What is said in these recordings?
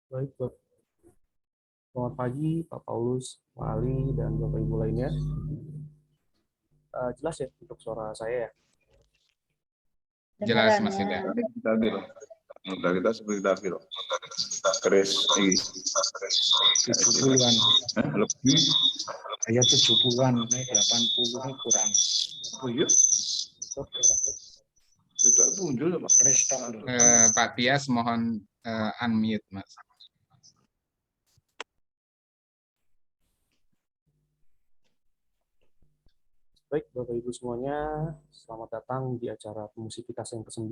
Baik, selamat pagi Pak Paulus, Pak Ali, dan Bapak Ibu lainnya. Jelas ya untuk suara saya ya? Jelas, Mas Dengarannya. Yuda. Udah kita seperti tadi loh. Keris ini. 70-an. Lebih. Saya 70-an, 80 ini kurang. Oh iya? Tidak muncul Pak. Restart dulu. Pak Tias mohon unmute, Mas. Baik, Bapak Ibu semuanya, selamat datang di acara Musivitas yang ke-9.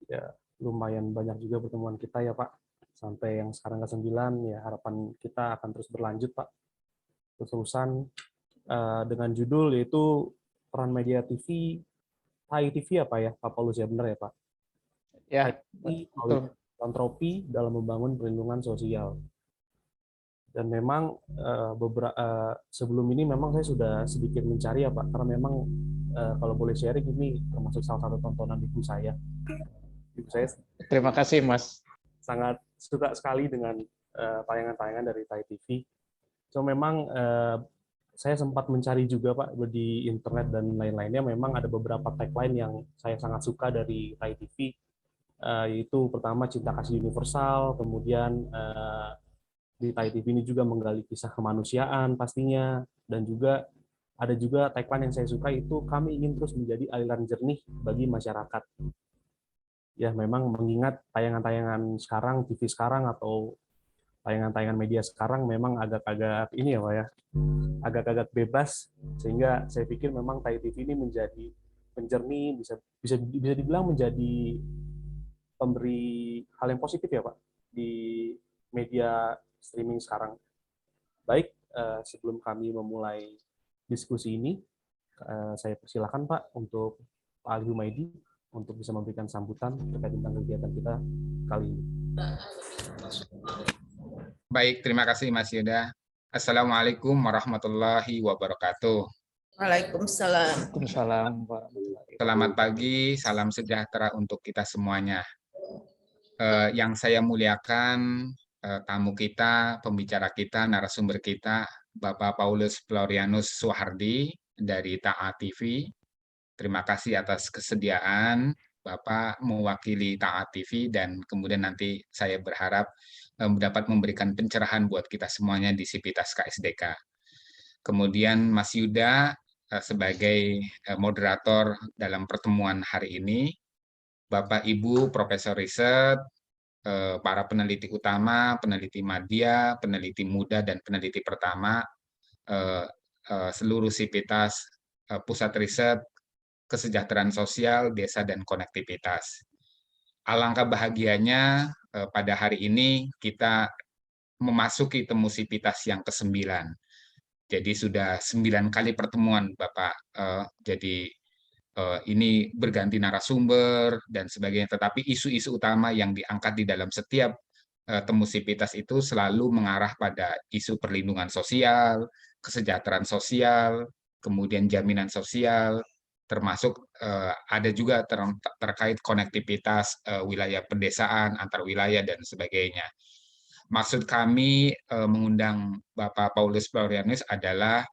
Ya, lumayan banyak juga pertemuan kita ya Pak. Sampai yang sekarang ke-9, ya harapan kita akan terus berlanjut Pak. Terusan dengan judul yaitu peran media TV, TAI TV ya Pak ya, Pak Paulus ya, benar ya Pak? Ya, TAI TV melalui filantropi dalam membangun perlindungan sosial. Dan memang sebelum ini memang saya sudah sedikit mencari ya Pak, karena memang kalau boleh sharing ini termasuk salah satu tontonan ibu saya. Ibu saya terima kasih Mas. sangat suka sekali dengan tayangan-tayangan dari TAI TV. So memang saya sempat mencari juga Pak di internet dan lain-lainnya, memang ada beberapa tagline yang saya sangat suka dari TAI TV, yaitu pertama cinta kasih universal, kemudian di TAI TV ini juga menggali kisah kemanusiaan pastinya, dan juga ada juga tagline yang saya suka itu kami ingin terus menjadi aliran jernih bagi masyarakat. Ya memang mengingat tayangan-tayangan sekarang, TV sekarang atau tayangan-tayangan media sekarang memang agak-agak ini ya Pak ya, agak-agak bebas, sehingga saya pikir memang TAI TV ini menjadi penjernih, bisa dibilang menjadi pemberi hal yang positif ya Pak di media streaming sekarang. Baik, sebelum kami memulai diskusi ini, saya persilakan Pak untuk Pak Ali Humaydi untuk bisa memberikan sambutan terkait tentang kegiatan kita kali ini. Baik, terima kasih Mas Yuda. Assalamualaikum warahmatullahi wabarakatuh. Waalaikumsalam. Waalaikumsalam Pak. Selamat pagi, salam sejahtera untuk kita semuanya. Yang saya muliakan, tamu kita, pembicara kita, narasumber kita, Bapak Paulus Florianus Suhardi dari TAA TV. Terima kasih atas kesediaan Bapak mewakili TAA TV, dan kemudian nanti saya berharap dapat memberikan pencerahan buat kita semuanya di Sivitas KSDK. Kemudian Mas Yuda sebagai moderator dalam pertemuan hari ini, Bapak Ibu Profesor Riset, para peneliti utama, peneliti madya, peneliti muda, dan peneliti pertama, seluruh Sivitas, Pusat Riset, Kesejahteraan Sosial, Desa, dan Konektivitas. Alangkah bahagianya pada hari ini kita memasuki temu Sivitas yang ke-9. Jadi sudah 9 kali pertemuan Bapak. Jadi ini berganti narasumber dan sebagainya. Tetapi isu-isu utama yang diangkat di dalam setiap temu Sivitas itu selalu mengarah pada isu perlindungan sosial, kesejahteraan sosial, kemudian jaminan sosial, termasuk ada juga terkait konektivitas wilayah pedesaan, antar wilayah, dan sebagainya. Maksud kami mengundang Bapak Paulus Florianus adalah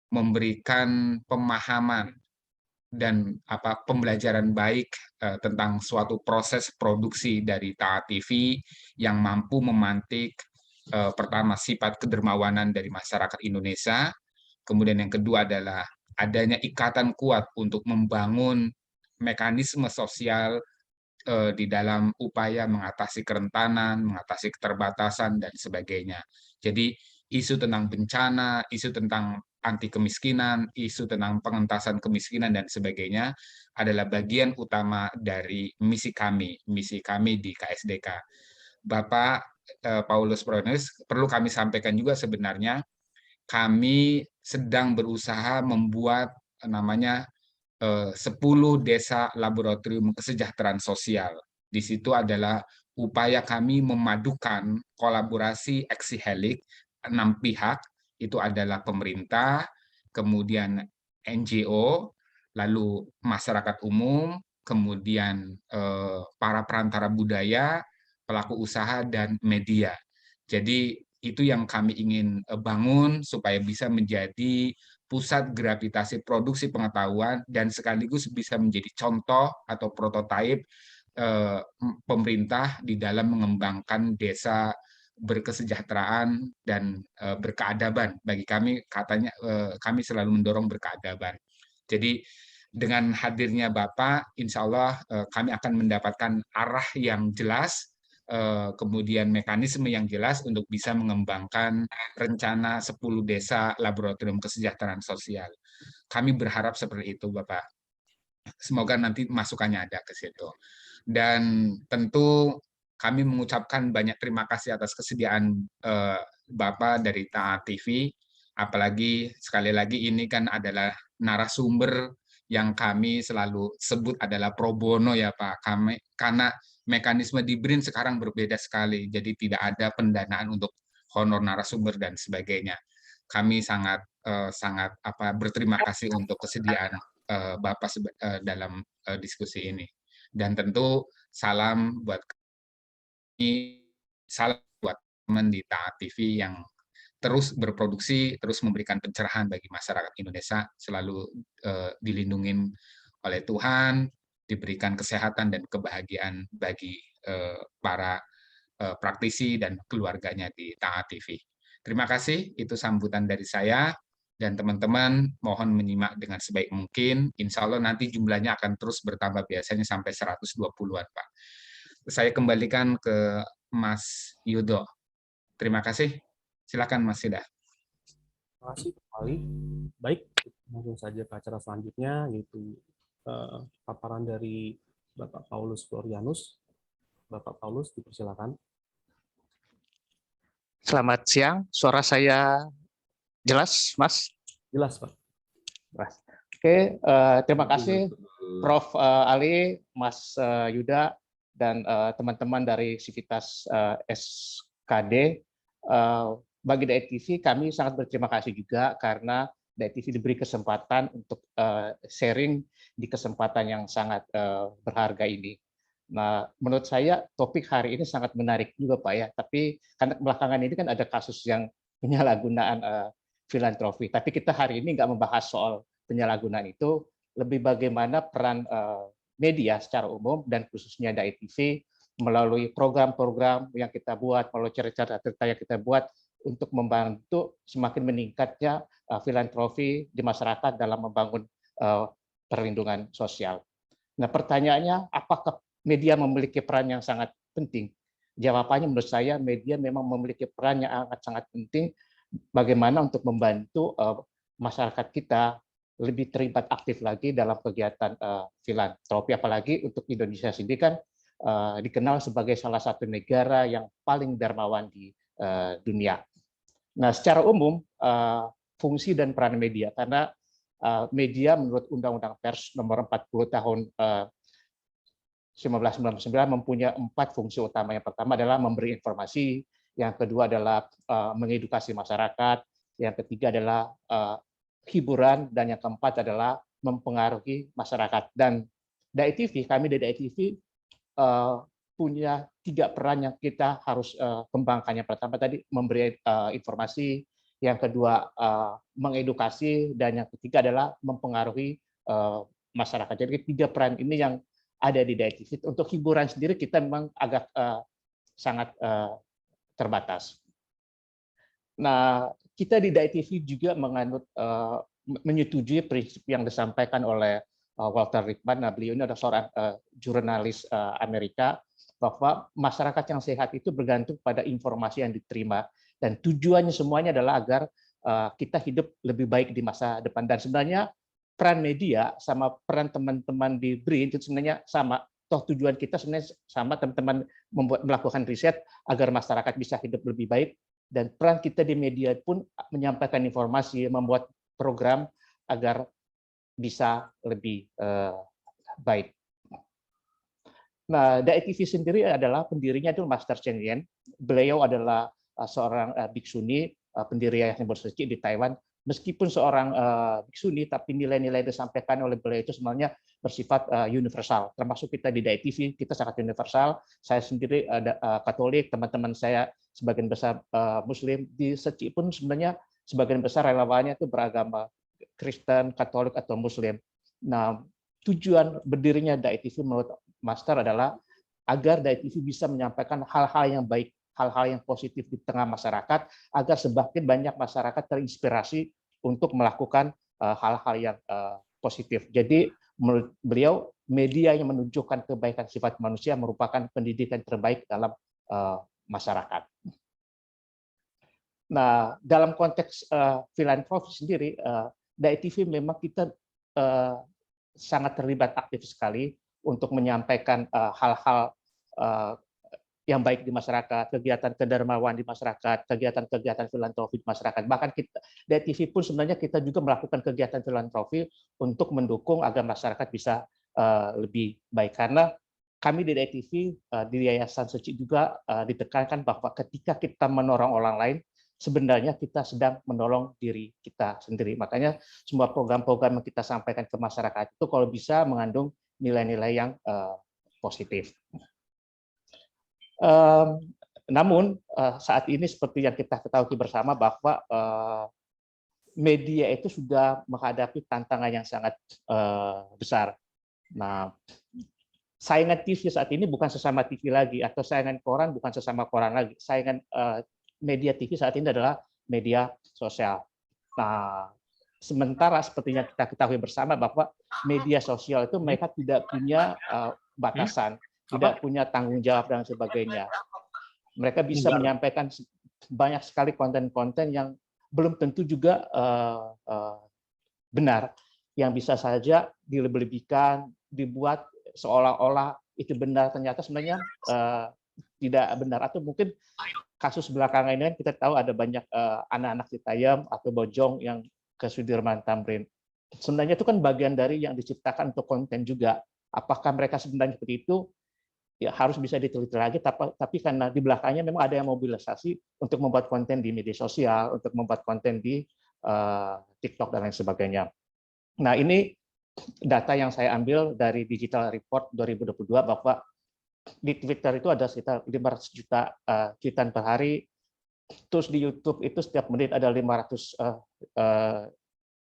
memberikan pemahaman dan pembelajaran baik tentang suatu proses produksi dari TAA TV yang mampu memantik pertama sifat kedermawanan dari masyarakat Indonesia, kemudian yang kedua adalah adanya ikatan kuat untuk membangun mekanisme sosial di dalam upaya mengatasi kerentanan, mengatasi keterbatasan, dan sebagainya. Jadi isu tentang bencana, isu tentang anti kemiskinan, isu tentang pengentasan kemiskinan, dan sebagainya adalah bagian utama dari misi kami di KSDK. Bapak Paulus Florianus, perlu kami sampaikan juga sebenarnya kami sedang berusaha membuat namanya 10 desa laboratorium kesejahteraan sosial. Di situ adalah upaya kami memadukan kolaborasi eksihelik 6 pihak, itu adalah pemerintah, kemudian NGO, lalu masyarakat umum, kemudian para perantara budaya, pelaku usaha, dan media. Jadi itu yang kami ingin bangun supaya bisa menjadi pusat gravitasi produksi pengetahuan dan sekaligus bisa menjadi contoh atau prototipe pemerintah di dalam mengembangkan desa berkesejahteraan dan berkeadaban. Bagi kami, katanya kami selalu mendorong berkeadaban. Jadi dengan hadirnya Bapak, insya Allah kami akan mendapatkan arah yang jelas, kemudian mekanisme yang jelas untuk bisa mengembangkan rencana 10 desa laboratorium kesejahteraan sosial. Kami berharap seperti itu, Bapak. Semoga nanti masukannya ada ke situ. Dan tentu kami mengucapkan banyak terima kasih atas kesediaan Bapak dari Taat TV. Apalagi sekali lagi ini kan adalah narasumber yang kami selalu sebut adalah pro bono ya Pak. Karena mekanisme di BRIN sekarang berbeda sekali. Jadi tidak ada pendanaan untuk honor narasumber dan sebagainya. Kami sangat berterima kasih untuk kesediaan Bapak dalam diskusi ini. Dan tentu salam buat teman di Taat TV yang terus berproduksi, terus memberikan pencerahan bagi masyarakat Indonesia, selalu dilindungi oleh Tuhan, diberikan kesehatan dan kebahagiaan bagi para praktisi dan keluarganya di Taat TV. Terima kasih, itu sambutan dari saya. Dan teman-teman mohon menyimak dengan sebaik mungkin. Insya Allah nanti jumlahnya akan terus bertambah, biasanya sampai 120-an, Pak. Saya kembalikan ke Mas Yudo. Terima kasih. Silakan Mas Yuda. Terima kasih kembali. Baik, langsung saja ke acara selanjutnya, yaitu paparan dari Bapak Paulus Florianus. Bapak Paulus, dipersilakan. Selamat siang, suara saya jelas, Mas? Jelas, Pak. Oke, terima kasih Prof. Ali, Mas Yuda, dan teman-teman dari Sivitas SKD. Bagi DAI TV, kami sangat berterima kasih juga karena DAI TV diberi kesempatan untuk sharing di kesempatan yang sangat berharga ini. Nah, menurut saya topik hari ini sangat menarik juga, Pak ya. Tapi karena belakangan ini kan ada kasus yang penyalahgunaan filantropi. Tapi kita hari ini nggak membahas soal penyalahgunaan itu, lebih bagaimana peran media secara umum dan khususnya DAI TV melalui program-program yang kita buat, melalui cerita-cerita yang kita buat untuk membantu semakin meningkatnya filantropi di masyarakat dalam membangun perlindungan sosial. Nah, pertanyaannya, apakah media memiliki peran yang sangat penting? Jawabannya menurut saya media memang memiliki peran yang sangat penting bagaimana untuk membantu masyarakat kita lebih terlibat aktif lagi dalam kegiatan filantropi, apalagi untuk Indonesia sendiri kan dikenal sebagai salah satu negara yang paling dermawan di dunia. Nah, secara umum fungsi dan peran media, karena media menurut Undang-Undang Pers nomor 40 tahun 1999 mempunyai 4 fungsi utama. Yang pertama adalah memberi informasi, yang kedua adalah mengedukasi masyarakat, yang ketiga adalah hiburan, dan yang keempat adalah mempengaruhi masyarakat. Dan DAI TV, kami di DAI TV punya 3 peran yang kita harus kembangkan. Yang pertama tadi memberi informasi, yang kedua mengedukasi, dan yang ketiga adalah mempengaruhi masyarakat. Jadi 3 peran ini yang ada di DAI TV. Untuk hiburan sendiri kita memang agak sangat terbatas. Nah, kita di DAI TV juga menganut menyetujui prinsip yang disampaikan oleh Walter Lippmann. Nah, beliau ini adalah seorang jurnalis Amerika, bahwa masyarakat yang sehat itu bergantung pada informasi yang diterima, dan tujuannya semuanya adalah agar kita hidup lebih baik di masa depan. Dan sebenarnya peran media sama peran teman-teman di BRIN itu sebenarnya sama. Toh tujuan kita sebenarnya sama, teman-teman melakukan riset agar masyarakat bisa hidup lebih baik, dan peran kita di media pun menyampaikan informasi, membuat program agar bisa lebih baik. Nah, DAI TV sendiri adalah pendirinya itu Master Cheng Yen. Beliau adalah seorang biksuni, pendiri Yayasan Bersuci di Taiwan. meskipun seorang biksuni, tapi nilai-nilai yang disampaikan oleh beliau itu sebenarnya bersifat universal. Termasuk kita di Dai TV, kita sangat universal. Saya sendiri Katolik, teman-teman saya sebagian besar Muslim. Di Seci pun sebenarnya sebagian besar relawannya itu beragama Kristen, Katolik, atau Muslim. Nah, tujuan berdirinya Dai TV menurut Master adalah agar Dai TV bisa menyampaikan hal-hal yang baik, hal-hal yang positif di tengah masyarakat, agar semakin banyak masyarakat terinspirasi untuk melakukan hal-hal yang positif. Jadi menurut beliau, media yang menunjukkan kebaikan sifat manusia merupakan pendidikan terbaik dalam masyarakat. Nah, dalam konteks filantropi sendiri, Dai TV memang kita sangat terlibat aktif sekali untuk menyampaikan hal-hal yang baik di masyarakat, kegiatan kedermawan di masyarakat, kegiatan-kegiatan filantropi di masyarakat. Bahkan kita, Dai TV pun sebenarnya kita juga melakukan kegiatan filantropi untuk mendukung agar masyarakat bisa lebih baik. Karena kami di Dai TV, di Yayasan Seci juga ditekankan bahwa ketika kita menolong orang lain, sebenarnya kita sedang menolong diri kita sendiri. Makanya semua program-program yang kita sampaikan ke masyarakat itu kalau bisa mengandung nilai-nilai yang positif. Namun saat ini seperti yang kita ketahui bersama bahwa media itu sudah menghadapi tantangan yang sangat besar. Nah, saingan TV saat ini bukan sesama TV lagi, atau saingan koran bukan sesama koran lagi. Saingan media TV saat ini adalah media sosial. Nah, sementara seperti yang kita ketahui bersama bahwa media sosial itu mereka tidak punya batasan, tidak punya tanggung jawab dan sebagainya. Mereka bisa menyampaikan banyak sekali konten-konten yang belum tentu juga benar, yang bisa saja dilebih-lebihkan, dibuat seolah-olah itu benar, ternyata sebenarnya tidak benar. Atau mungkin kasus belakangan ini kan kita tahu ada banyak anak-anak Citayam atau Bojong yang ke Sudirman Tamrin. Sebenarnya itu kan bagian dari yang diciptakan untuk konten juga. Apakah mereka sebenarnya seperti itu? Ya harus bisa diteliti lagi. Tapi karena di belakangnya memang ada yang mobilisasi untuk membuat konten di media sosial, untuk membuat konten di TikTok dan lain sebagainya. Nah, ini data yang saya ambil dari Digital Report 2022 bahwa di Twitter itu ada sekitar 500 juta cuitan per hari. Terus di YouTube itu setiap menit ada 500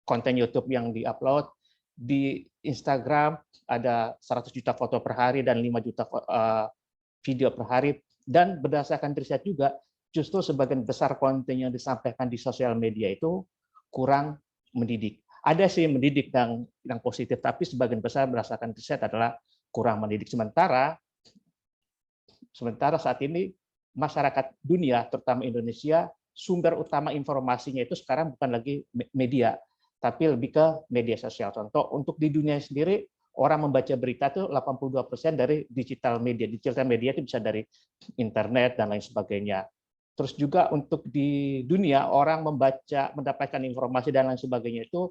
konten YouTube yang diupload. Di Instagram ada 100 juta foto per hari dan 5 juta video per hari. Dan berdasarkan riset juga, justru sebagian besar konten yang disampaikan di sosial media itu kurang mendidik. Ada sih mendidik yang positif, tapi sebagian besar berdasarkan riset adalah kurang mendidik. Sementara saat ini masyarakat dunia, terutama Indonesia, sumber utama informasinya itu sekarang bukan lagi media, tapi lebih ke media sosial. Contoh, untuk di dunia sendiri, orang membaca berita itu 82% dari digital media. Digital media itu bisa dari internet dan lain sebagainya. Terus juga untuk di dunia, orang mendapatkan informasi dan lain sebagainya itu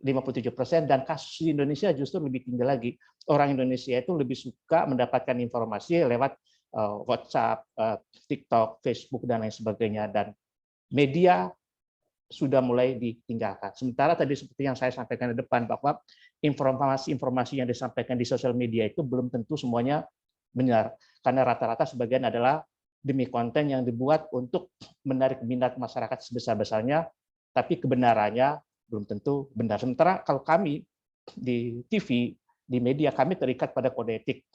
57%, dan kasus di Indonesia justru lebih tinggi lagi. Orang Indonesia itu lebih suka mendapatkan informasi lewat WhatsApp, TikTok, Facebook, dan lain sebagainya. Dan media sudah mulai ditinggalkan. Sementara tadi seperti yang saya sampaikan di depan, bahwa informasi-informasi yang disampaikan di sosial media itu belum tentu semuanya benar. Karena rata-rata sebagian adalah demi konten yang dibuat untuk menarik minat masyarakat sebesar-besarnya, tapi kebenarannya belum tentu benar. Sementara kalau kami di TV, di media, kami terikat pada kode etik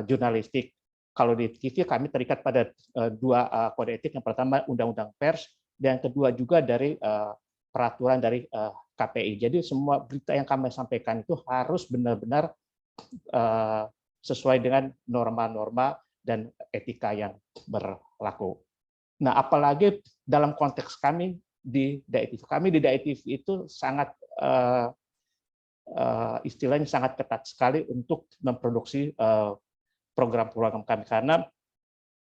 jurnalistik. Kalau di TV kami terikat pada dua kode etik. Yang pertama Undang-Undang Pers, dan yang kedua juga dari peraturan dari KPI. Jadi semua berita yang kami sampaikan itu harus benar-benar sesuai dengan norma-norma dan etika yang berlaku. Nah, apalagi dalam konteks kami di Dai TV. Kami di Dai TV itu sangat istilahnya sangat ketat sekali untuk memproduksi program-program kami, karena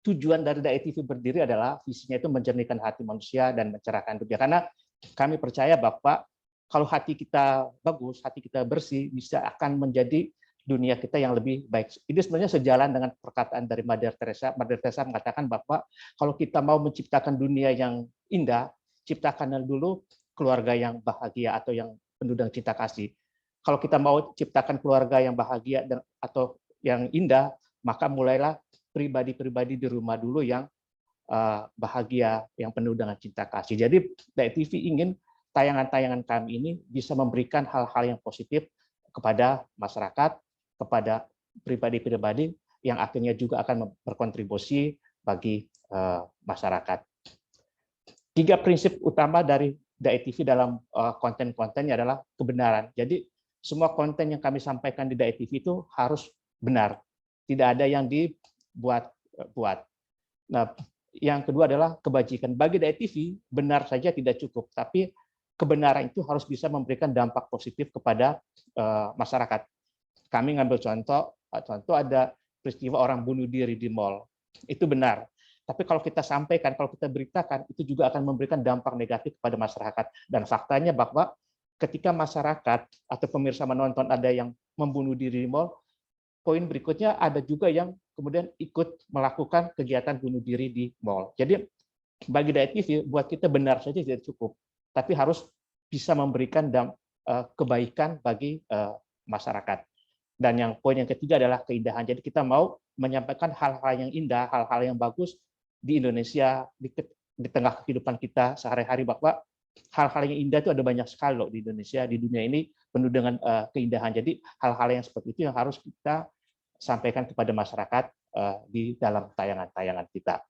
tujuan dari Dai TV berdiri adalah visinya itu menjernihkan hati manusia dan mencerahkan dunia. Karena kami percaya bahwa kalau hati kita bagus, hati kita bersih, bisa akan menjadi dunia kita yang lebih baik. Ini sebenarnya sejalan dengan perkataan dari Mother Teresa. Mother Teresa mengatakan bahwa kalau kita mau menciptakan dunia yang indah, ciptakan dulu keluarga yang bahagia atau yang penuh dengan cinta kasih. Kalau kita mau ciptakan keluarga yang bahagia atau yang indah, maka mulailah pribadi-pribadi di rumah dulu yang bahagia, yang penuh dengan cinta kasih. Jadi Dai TV ingin tayangan-tayangan kami ini bisa memberikan hal-hal yang positif kepada masyarakat, kepada pribadi-pribadi yang akhirnya juga akan berkontribusi bagi masyarakat. 3 prinsip utama dari Dai TV dalam konten-kontennya adalah kebenaran. Jadi semua konten yang kami sampaikan di Dai TV itu harus benar, tidak ada yang dibuat-buat. Nah, yang kedua adalah kebajikan. Bagi Dai TV, benar saja tidak cukup, tapi kebenaran itu harus bisa memberikan dampak positif kepada masyarakat. Kami ngambil contoh ada peristiwa orang bunuh diri di mall. Itu benar. Tapi kalau kita sampaikan, kalau kita beritakan, itu juga akan memberikan dampak negatif kepada masyarakat. Dan faktanya bahwa ketika masyarakat atau pemirsa menonton ada yang membunuh diri di mall, poin berikutnya ada juga yang kemudian ikut melakukan kegiatan bunuh diri di mall. Jadi bagi Dai TV, buat kita benar saja tidak cukup, tapi harus bisa memberikan kebaikan bagi masyarakat. Dan yang poin yang ketiga adalah keindahan. Jadi kita mau menyampaikan hal-hal yang indah, hal-hal yang bagus di Indonesia, di tengah kehidupan kita sehari-hari, bahwa hal-hal yang indah itu ada banyak sekali loh di Indonesia, di dunia ini penuh dengan keindahan. Jadi hal-hal yang seperti itu yang harus kita sampaikan kepada masyarakat di dalam tayangan-tayangan kita.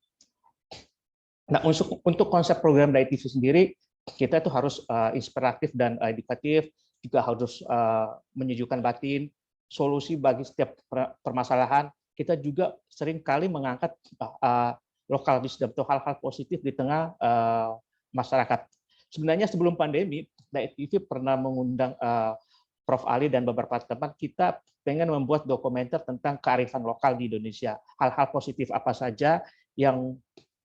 Nah, untuk konsep program Dai TV sendiri, kita itu harus inspiratif dan edukatif, juga harus menyejukkan batin, solusi bagi setiap permasalahan. Kita juga sering kali mengangkat lokal wisdom atau hal-hal positif di tengah masyarakat. Sebenarnya sebelum pandemi, Dai TV pernah mengundang Prof. Ali dan beberapa teman. Kita pengen membuat dokumenter tentang kearifan lokal di Indonesia. Hal-hal positif apa saja yang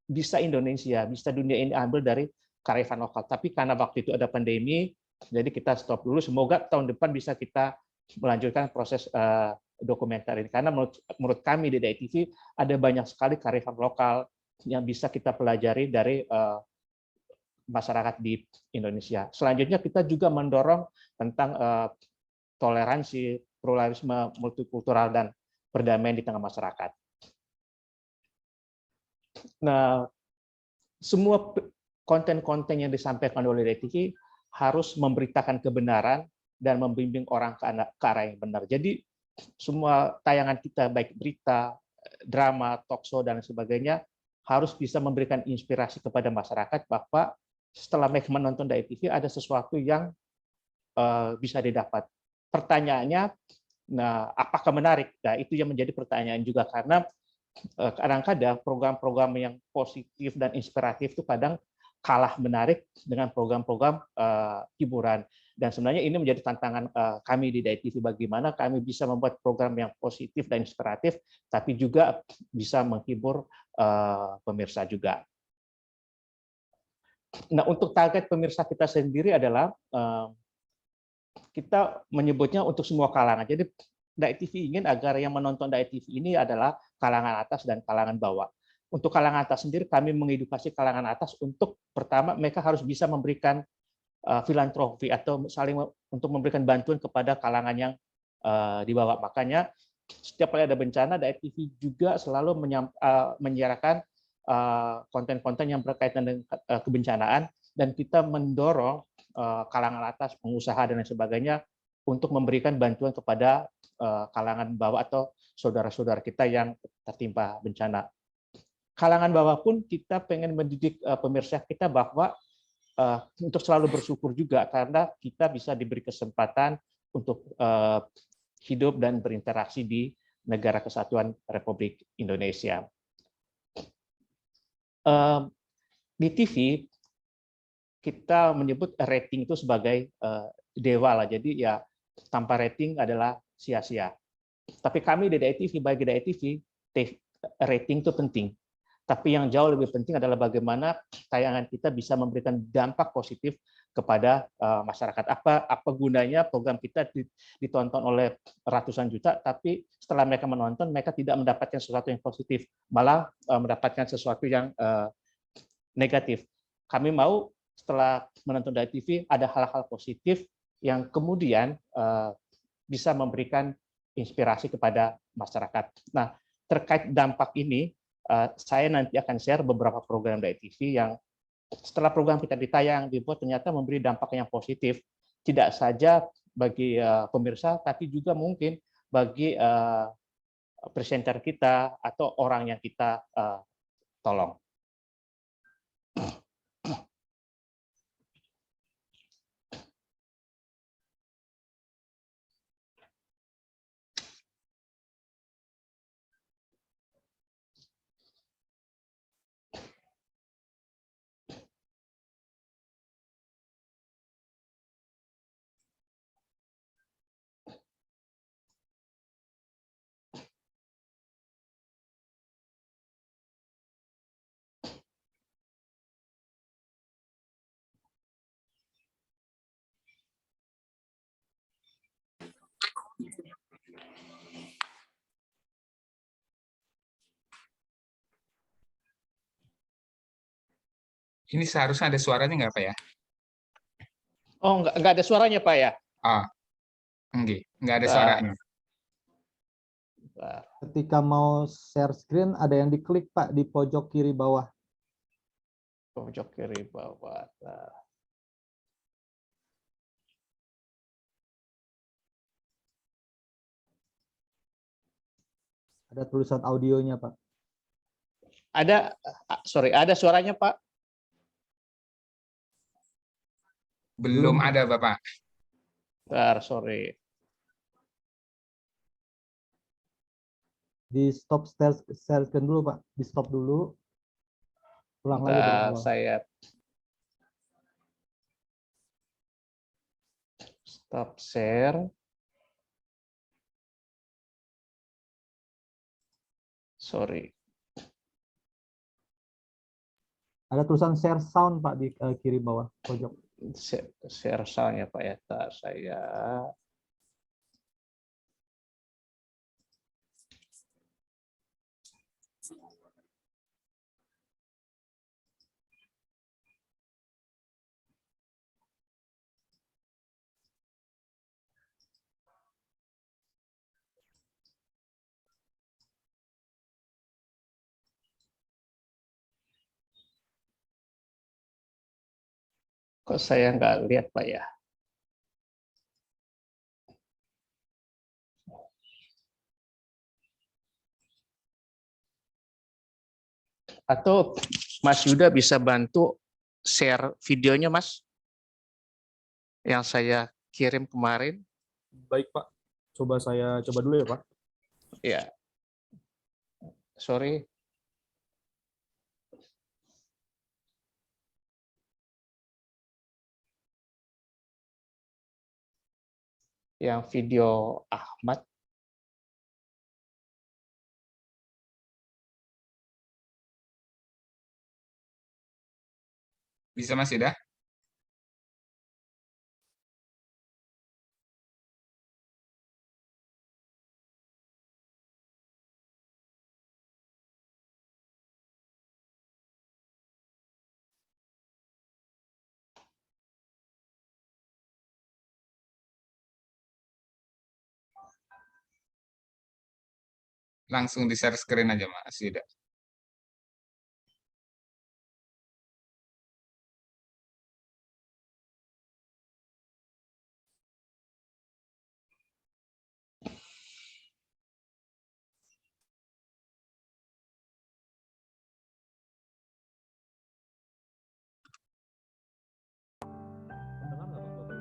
bisa Indonesia, bisa dunia ini ambil dari kearifan lokal. Tapi karena waktu itu ada pandemi, jadi kita stop dulu. Semoga tahun depan bisa kita melanjutkan proses dokumenter ini. Karena menurut kami di Dai TV ada banyak sekali kearifan lokal yang bisa kita pelajari dari masyarakat di Indonesia. Selanjutnya kita juga mendorong tentang toleransi, pluralisme, multikultural, dan perdamaian di tengah masyarakat. Nah, semua konten-konten yang disampaikan oleh Dai TV harus memberitakan kebenaran dan membimbing orang ke arah yang benar. Jadi semua tayangan kita, baik berita, drama, talkshow, dan sebagainya, harus bisa memberikan inspirasi kepada masyarakat bahwa setelah mereka menonton Dai TV ada sesuatu yang bisa didapat. Pertanyaannya, nah, apakah menarik? Nah, itu yang menjadi pertanyaan juga, karena kadang-kadang program-program yang positif dan inspiratif itu kadang kalah menarik dengan program-program hiburan. Dan sebenarnya ini menjadi tantangan kami di Dai TV, bagaimana kami bisa membuat program yang positif dan inspiratif, tapi juga bisa menghibur pemirsa juga. Nah, untuk target pemirsa kita sendiri adalah kita menyebutnya untuk semua kalangan. Jadi Dai TV ingin agar yang menonton Dai TV ini adalah kalangan atas dan kalangan bawah. Untuk kalangan atas sendiri, kami mengedukasi kalangan atas untuk pertama mereka harus bisa memberikan filantropi atau saling untuk memberikan bantuan kepada kalangan yang di bawah. Makanya setiap kali ada bencana, Dai TV juga selalu menyiarkan konten-konten yang berkaitan dengan kebencanaan, dan kita mendorong kalangan atas, pengusaha, dan lain sebagainya untuk memberikan bantuan kepada kalangan bawah atau saudara-saudara kita yang tertimpa bencana. Kalangan bawah pun kita pengen mendidik pemirsa kita bahwa untuk selalu bersyukur juga, karena kita bisa diberi kesempatan untuk hidup dan berinteraksi di Negara Kesatuan Republik Indonesia. Di TV kita menyebut rating itu sebagai dewa lah, jadi ya tanpa rating adalah sia-sia. Tapi kami di Dai TV, bagi Dai TV, rating itu penting. Tapi yang jauh lebih penting adalah bagaimana tayangan kita bisa memberikan dampak positif kepada masyarakat. Apa gunanya program kita ditonton oleh ratusan juta, tapi setelah mereka menonton, mereka tidak mendapatkan sesuatu yang positif, malah mendapatkan sesuatu yang negatif. Kami mau setelah menonton dari TV ada hal-hal positif yang kemudian bisa memberikan inspirasi kepada masyarakat. Nah, terkait dampak ini, saya nanti akan share beberapa program dari TV yang setelah program kita ditayang, dibuat ternyata memberi dampak yang positif, tidak saja bagi pemirsa, tapi juga mungkin bagi presenter kita atau orang yang kita tolong. Ini seharusnya ada suaranya nggak Pak ya? Oh, nggak ada suaranya Pak ya? Ah, nggak ada suaranya. Ketika mau share screen, ada yang diklik Pak di pojok kiri bawah. Pojok kiri bawah. Ada tulisan audionya Pak. Ada suaranya Pak? Belum ada Bapak. Sorry. Di stop share screen dulu Pak. Di stop dulu. Ulang lagi dari awal. Saya stop share. Sorry. Ada tulisan share sound Pak di kiri bawah pojok. Share sound-nya Pak ya. Saya kok saya nggak lihat Pak ya? Atau Mas Yuda bisa bantu share videonya Mas? Yang saya kirim kemarin. Baik Pak, saya coba dulu ya Pak. Ya. Sorry. Yang video Ahmad. Bisa Mas Yuda? Langsung di share screen aja Mas Yuda. Dengar nggak Pak Bapak?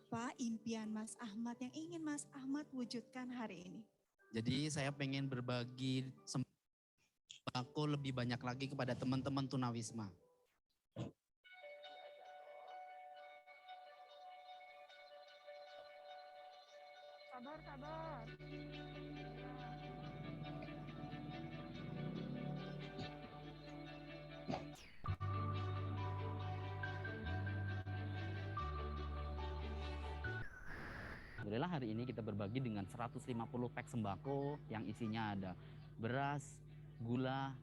Apa impian Mas Ahmad yang ingin Mas Ahmad wujudkan hari ini? Jadi saya pengen berbagi sembako lebih banyak lagi kepada teman-teman tunawisma. Sabar. Alhamdulillah hari ini kita berbagi dengan 150 pack sembako yang isinya ada beras, gula,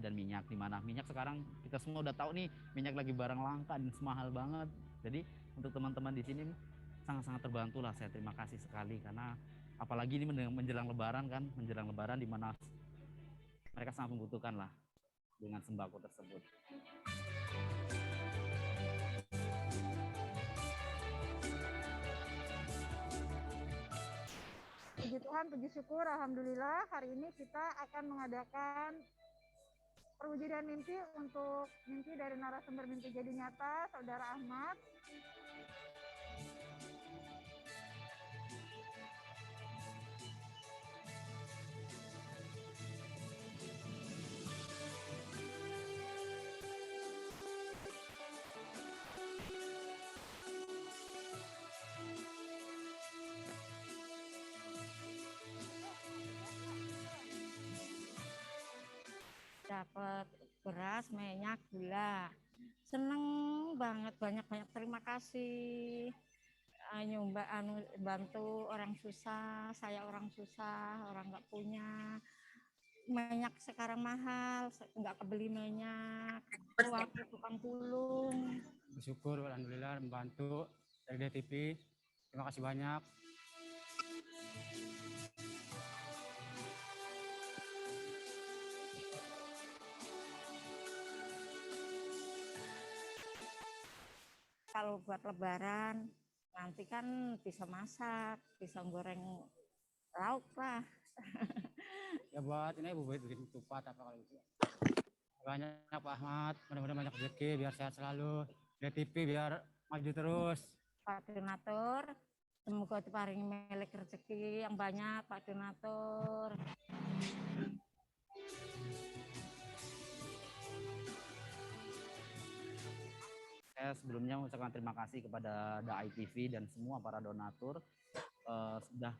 dan minyak. Di mana minyak sekarang kita semua udah tahu nih, minyak lagi barang langka dan semahal banget. Jadi untuk teman-teman di sini sangat-sangat terbantu lah. Saya terima kasih sekali karena apalagi ini menjelang Lebaran kan, menjelang Lebaran di mana mereka sangat membutuhkan lah dengan sembako tersebut. Puji Tuhan, puji syukur, alhamdulillah hari ini kita akan mengadakan perwujudan mimpi untuk mimpi dari narasumber mimpi jadi nyata, Saudara Ahmad. Dapat beras, minyak, gula. Seneng banget, banyak-banyak terima kasih. Bantu orang susah, saya orang susah, orang nggak punya. Minyak sekarang mahal, nggak kebeli minyak. Waktu tukang pulung. Bersyukur, alhamdulillah membantu dari DTV. Terima kasih banyak. Kalau buat lebaran, nanti kan bisa masak, bisa goreng lauk lah. Ya buat ini Bu bikin tupat apa kalau gitu. Banyak Pak Ahmad, mudah-mudahan banyak rezeki, biar sehat selalu. DTV biar maju terus. Pak Donatur, semoga diparingi milik rezeki yang banyak, Pak Donatur. Saya sebelumnya mengucapkan terima kasih kepada DAI TV dan semua para donatur sudah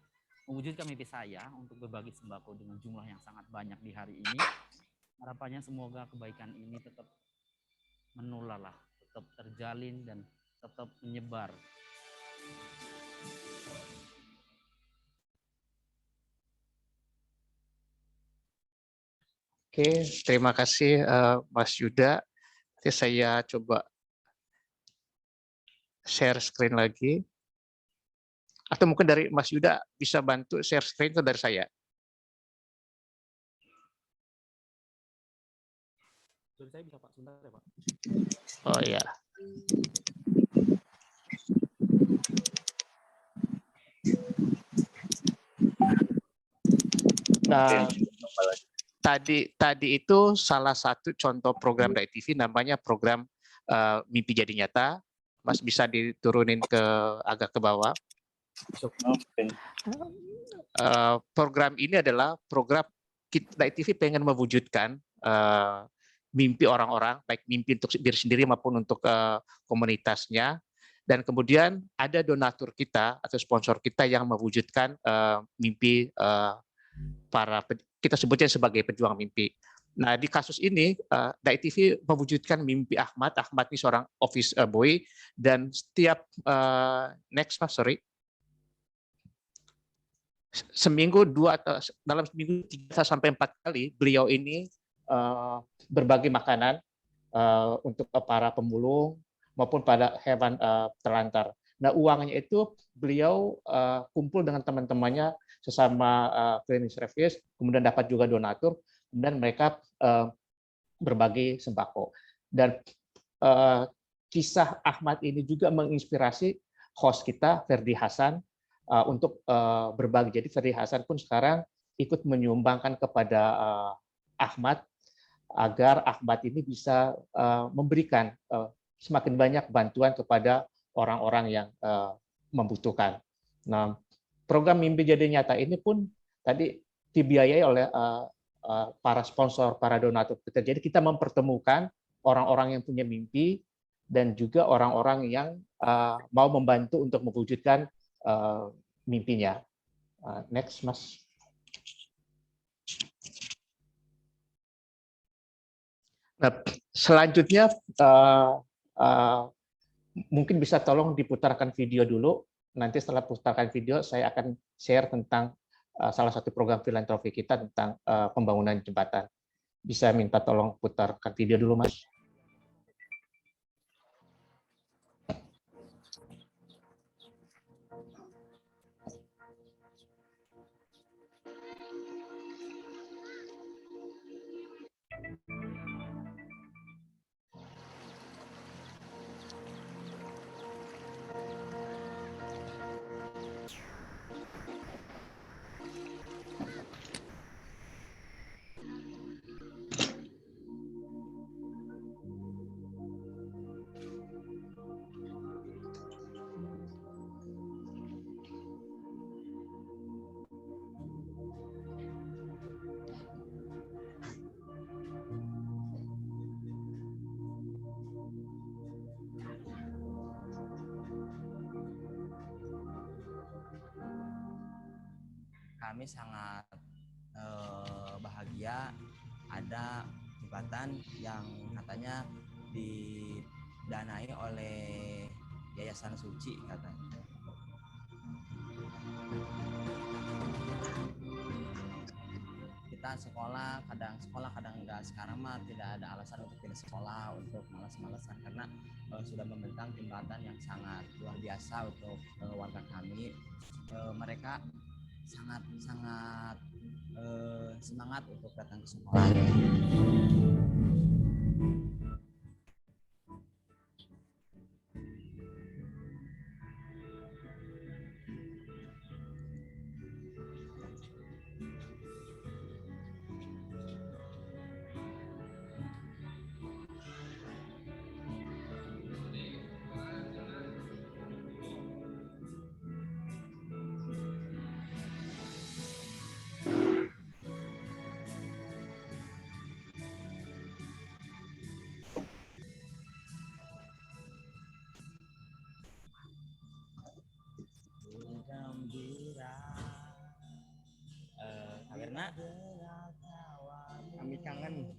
mewujudkan mimpi saya untuk berbagi sembako dengan jumlah yang sangat banyak di hari ini. Harapannya semoga kebaikan ini tetap menular lah, tetap terjalin dan tetap menyebar. Oke, terima kasih Mas Yuda. Nanti saya coba share screen lagi. Atau mungkin dari Mas Yuda bisa bantu share screen itu dari saya. Dari saya bisa Pak, sebentar ya Pak. Oh iya. Nah, tadi itu salah satu contoh program DAI TV namanya program Mimpi Jadi Nyata. Mas bisa diturunin agak ke bawah. Program ini adalah program DAI TV pengen mewujudkan mimpi orang-orang, baik mimpi untuk diri sendiri maupun untuk komunitasnya. Dan kemudian ada donatur kita atau sponsor kita yang mewujudkan mimpi kita sebutnya sebagai pejuang mimpi. Nah, di kasus ini, DAI TV mewujudkan mimpi Ahmad. Ahmad ini seorang office boy, dan setiap, seminggu dalam seminggu 3-4 kali, beliau ini berbagi makanan untuk para pemulung maupun pada hewan terlantar. Nah, uangnya itu beliau kumpul dengan teman-temannya sesama cleaning service, kemudian dapat juga donatur, dan mereka berbagi sembako. Dan kisah Ahmad ini juga menginspirasi host kita, Ferdi Hasan, untuk berbagi. Jadi Ferdi Hasan pun sekarang ikut menyumbangkan kepada Ahmad, agar Ahmad ini bisa memberikan semakin banyak bantuan kepada orang-orang yang membutuhkan. Nah, program Mimpi Jadi Nyata ini pun tadi dibiayai oleh para sponsor, para donatur kita. Jadi kita mempertemukan orang-orang yang punya mimpi dan juga orang-orang yang mau membantu untuk mewujudkan mimpinya. Next, Mas. Nah, selanjutnya mungkin bisa tolong diputarkan video dulu. nanti setelah putarkan video, saya akan share tentang salah satu program filantropi kita tentang pembangunan jembatan. Bisa minta tolong putarkan video dulu, Mas. Kami sangat bahagia ada jembatan yang katanya didanai oleh Yayasan Suci katanya. Kita sekolah kadang enggak. Sekarang mah tidak ada alasan untuk tidak sekolah, untuk malas-malasan karena sudah membentang jembatan yang sangat luar biasa untuk warga kami. Mereka sangat semangat untuk datang ke sekolah. Karena kami kangen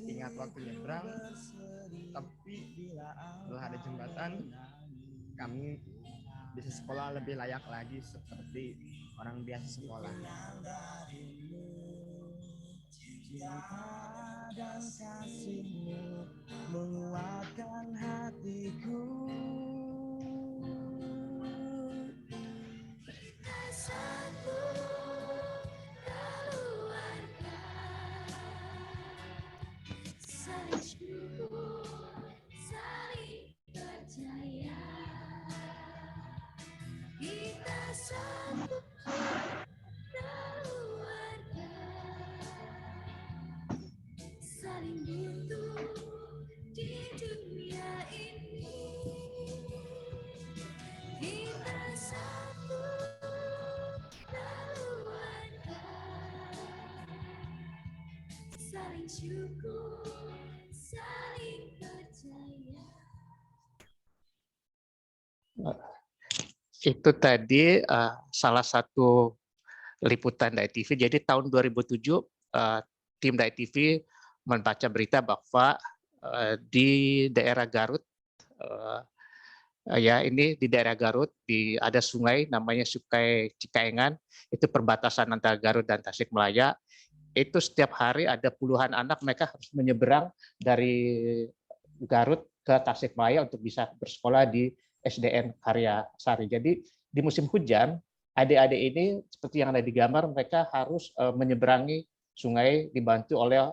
ingat waktu nyebrang, tapi setelah ada jembatan kami bisa sekolah lebih layak lagi seperti orang biasa sekolah. Cinta dan kasihmu menguatkan hatiku. Itu tadi salah satu liputan Dai TV. Jadi tahun 2007 tim Dai TV membaca berita bahwa di daerah Garut, ya ini di daerah Garut ada sungai namanya Sungai Cikaengan, itu perbatasan antara Garut dan Tasikmalaya. Itu setiap hari ada puluhan anak, mereka harus menyeberang dari Garut ke Tasikmalaya untuk bisa bersekolah di SDN Karya Sari. Jadi di musim hujan, adik-adik ini seperti yang ada di gambar, mereka harus menyeberangi sungai dibantu oleh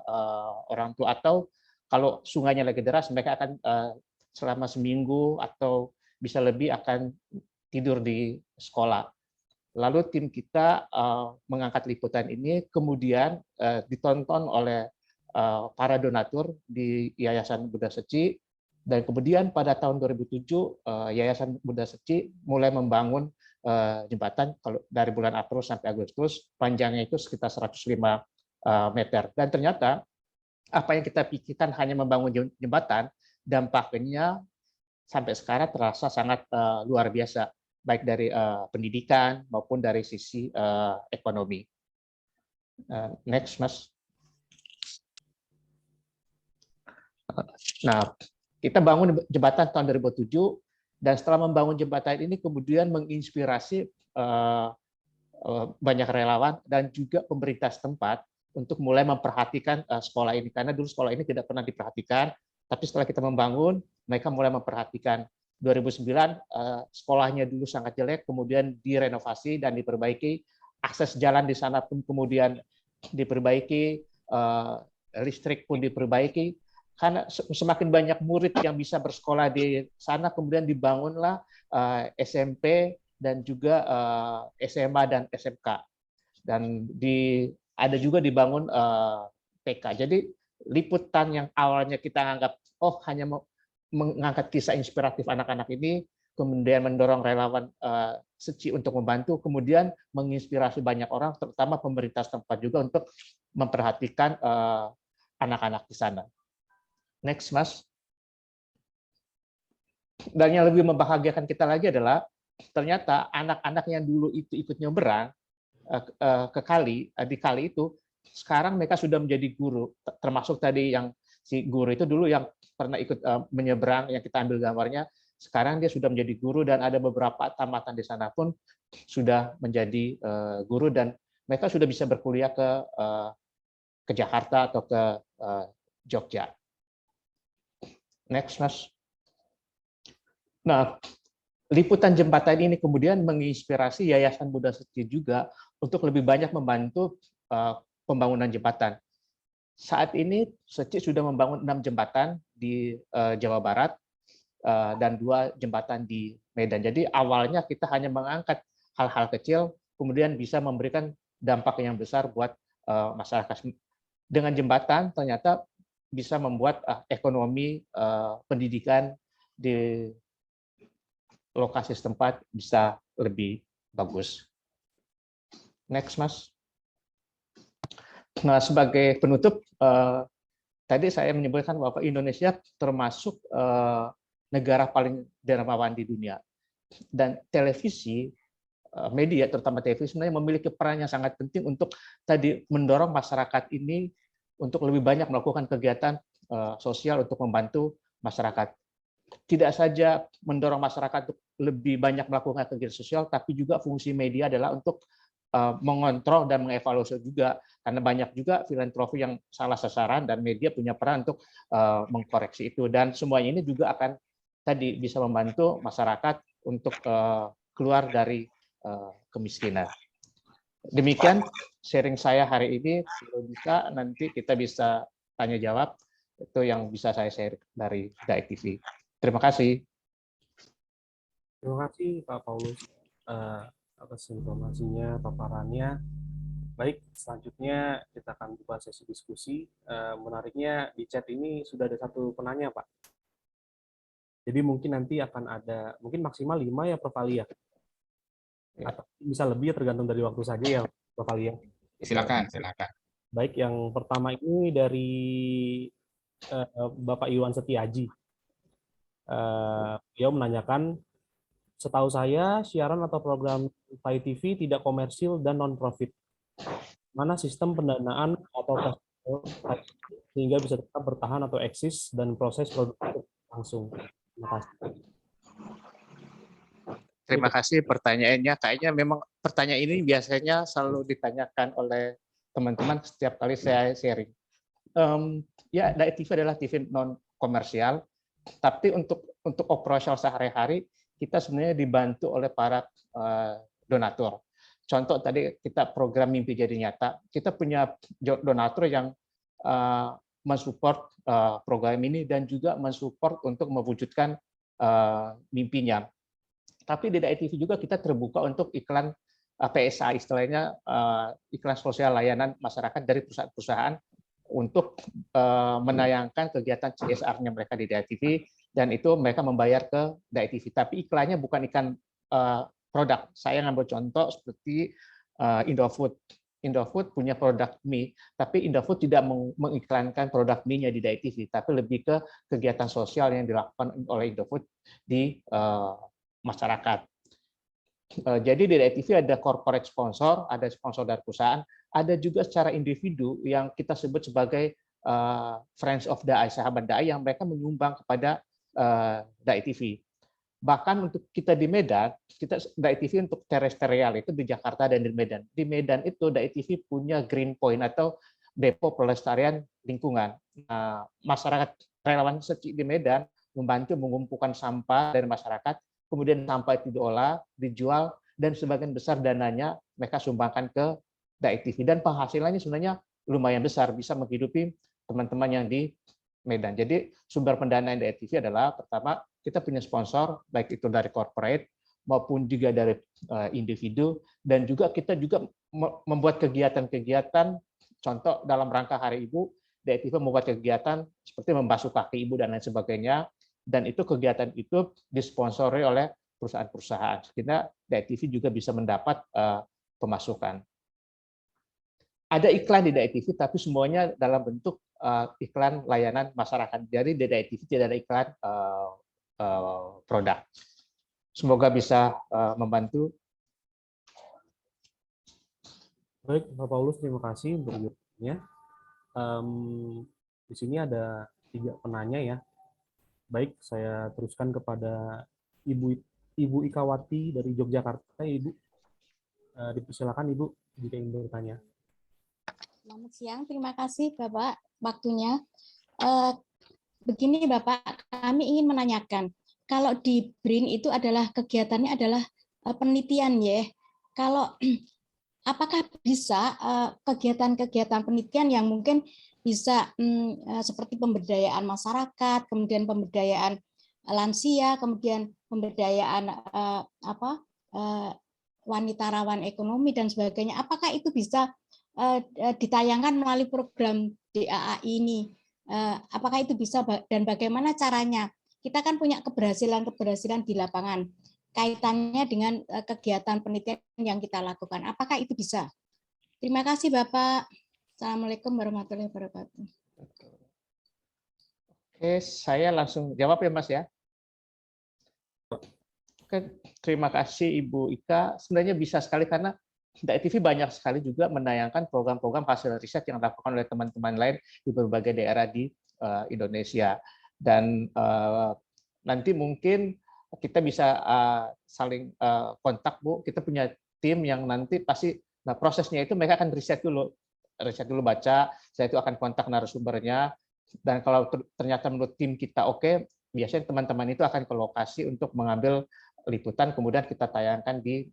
orang tua, atau kalau sungainya lagi deras, mereka akan selama seminggu atau bisa lebih akan tidur di sekolah. Lalu tim kita mengangkat liputan ini, kemudian ditonton oleh para donatur di Yayasan Buddha Seci, dan kemudian pada tahun 2007 Yayasan Buddha Seci mulai membangun jembatan dari bulan April sampai Agustus, panjangnya itu sekitar 105 meter. Dan ternyata apa yang kita pikirkan hanya membangun jembatan, dampaknya sampai sekarang terasa sangat luar biasa, baik dari pendidikan maupun dari sisi ekonomi. Next, Mas. Nah, kita bangun jembatan tahun 2007, Dan setelah membangun jembatan ini kemudian menginspirasi banyak relawan dan juga pemerintah setempat untuk mulai memperhatikan sekolah ini, karena dulu sekolah ini tidak pernah diperhatikan, tapi setelah kita membangun, mereka mulai memperhatikan. 2009 sekolahnya dulu sangat jelek, kemudian direnovasi dan diperbaiki, akses jalan di sana pun kemudian diperbaiki, listrik pun diperbaiki, karena semakin banyak murid yang bisa bersekolah di sana, kemudian dibangunlah SMP dan juga SMA dan SMK, dan ada juga dibangun TK. Jadi liputan yang awalnya kita anggap hanya mengangkat kisah inspiratif anak-anak ini, kemudian mendorong relawan SECI untuk membantu, kemudian menginspirasi banyak orang, terutama pemerintah setempat juga untuk memperhatikan anak-anak di sana. Next, Mas. Dan yang lebih membahagiakan kita lagi adalah ternyata anak-anak yang dulu itu ikut nyebrang ke kali, di kali itu, sekarang mereka sudah menjadi guru, termasuk tadi yang si guru itu dulu yang pernah ikut menyeberang, yang kita ambil gambarnya, sekarang dia sudah menjadi guru, dan ada beberapa tamatan di sana pun sudah menjadi guru, dan mereka sudah bisa berkuliah ke Jakarta atau ke Jogja. Next, Mas. Nah, liputan jembatan ini kemudian menginspirasi Yayasan Buddha SECI juga untuk lebih banyak membantu pembangunan jembatan. Saat ini SECI sudah membangun 6 jembatan di Jawa Barat dan 2 jembatan di Medan. Jadi awalnya kita hanya mengangkat hal-hal kecil, kemudian bisa memberikan dampak yang besar buat masyarakat. Dengan jembatan ternyata bisa membuat ekonomi pendidikan di lokasi setempat bisa lebih bagus. Next, Mas. Nah, sebagai penutup, tadi saya menyebutkan bahwa Indonesia termasuk negara paling dermawan di dunia. Dan televisi, media, terutama televisi, sebenarnya memiliki peran yang sangat penting untuk tadi mendorong masyarakat ini untuk lebih banyak melakukan kegiatan sosial untuk membantu masyarakat. Tidak saja mendorong masyarakat untuk lebih banyak melakukan kegiatan sosial, tapi juga fungsi media adalah untuk mengontrol dan mengevaluasi juga, karena banyak juga filantropi yang salah sasaran dan media punya peran untuk mengkoreksi itu, dan semuanya ini juga akan tadi bisa membantu masyarakat untuk keluar dari kemiskinan. Demikian sharing saya hari ini. Kalau bisa nanti kita bisa tanya jawab, itu yang bisa saya share dari DAI TV. Terima kasih. Terima kasih Pak Paulus atas informasinya, paparannya. Baik, selanjutnya kita akan buka sesi diskusi. Menariknya di chat ini sudah ada satu penanya, Pak. Jadi mungkin nanti akan ada, mungkin maksimal 5 ya, Prof. Ali ya? Atau bisa lebih, tergantung dari waktu saja ya, Prof. Ali ya? Silakan, silakan. Baik, yang pertama ini dari Bapak Iwan Setiaji. Beliau menanyakan, setahu saya siaran atau program Pay TV tidak komersil dan non-profit. Mana sistem pendanaan atau sehingga bisa tetap bertahan atau eksis dan proses produktif langsung? Terima kasih. Terima kasih pertanyaannya. Kayaknya memang pertanyaan ini biasanya selalu ditanyakan oleh teman-teman setiap kali saya sharing. Ya, DAI TV adalah TV non komersial, tapi untuk operasional sehari-hari kita sebenarnya dibantu oleh para donatur. Contoh tadi kita program Mimpi Jadi Nyata, kita punya donatur yang mensupport program ini dan juga mensupport untuk mewujudkan mimpinya. Tapi di DAI TV juga kita terbuka untuk iklan PSA, istilahnya iklan sosial layanan masyarakat dari perusahaan-perusahaan untuk menayangkan kegiatan CSR-nya mereka di DAI TV, dan itu mereka membayar ke DAI TV. Tapi iklannya bukan iklan produk. Saya ngambil contoh seperti Indofood. Indofood punya produk mie, tapi Indofood tidak mengiklankan produk mie-nya di DAI TV, tapi lebih ke kegiatan sosial yang dilakukan oleh Indofood di masyarakat. Jadi di DAI TV ada corporate sponsor, ada sponsor dari perusahaan, ada juga secara individu yang kita sebut sebagai Friends of DAI, sahabat DAI, yang mereka menyumbang kepada DAI TV. Bahkan untuk kita di Medan, kita Dai TV untuk terestrial itu di Jakarta dan di Medan. Di Medan itu Dai TV punya Green Point atau Depo Pelestarian Lingkungan. Nah, masyarakat relawan Seci di Medan membantu mengumpulkan sampah dari masyarakat, kemudian sampah itu diolah, dijual, dan sebagian besar dananya mereka sumbangkan ke Dai TV. Dan penghasilannya sebenarnya lumayan besar, bisa menghidupi teman-teman yang di Medan. Jadi sumber pendanaan Dai TV adalah pertama kita punya sponsor, baik itu dari corporate maupun juga dari individu, dan juga kita juga membuat kegiatan-kegiatan, contoh dalam rangka Hari Ibu, Dai TV membuat kegiatan seperti membasuh kaki ibu dan lain sebagainya, dan itu kegiatan itu disponsori oleh perusahaan-perusahaan, sehingga Dai TV juga bisa mendapat pemasukan. Ada iklan di Dai TV, tapi semuanya dalam bentuk iklan layanan masyarakat. Jadi di Dai TV tidak ada iklan produk. Semoga bisa membantu. Baik, Pak Paulus, terima kasih untuk inputnya. Di sini ada 3 penanya ya. Baik, saya teruskan kepada Ibu Ikawati dari Yogyakarta, Ibu. Dipersilakan Ibu jika ingin bertanya. Selamat siang, terima kasih Bapak waktunya. Begini Bapak, kami ingin menanyakan, kalau di BRIN itu adalah kegiatannya adalah penelitian ya. Kalau apakah bisa kegiatan-kegiatan penelitian yang mungkin bisa seperti pemberdayaan masyarakat, kemudian pemberdayaan lansia, kemudian pemberdayaan wanita rawan ekonomi dan sebagainya. Apakah itu bisa ditayangkan melalui program DAA ini? Apakah itu bisa dan bagaimana caranya? Kita kan punya keberhasilan di lapangan kaitannya dengan kegiatan penelitian yang kita lakukan. Apakah itu bisa? Terima kasih Bapak. Assalamualaikum warahmatullahi wabarakatuh. Oke, saya langsung jawab ya Mas ya. Oke, terima kasih Ibu Ika. Sebenarnya bisa sekali karena Dai TV banyak sekali juga menayangkan program-program hasil riset yang dilakukan oleh teman-teman lain di berbagai daerah di Indonesia. Dan nanti mungkin kita bisa saling kontak Bu. Kita punya tim yang nanti pasti, nah prosesnya itu mereka akan riset dulu baca, saya itu akan kontak narasumbernya, dan kalau ternyata menurut tim kita oke, biasanya teman-teman itu akan ke lokasi untuk mengambil liputan, kemudian kita tayangkan di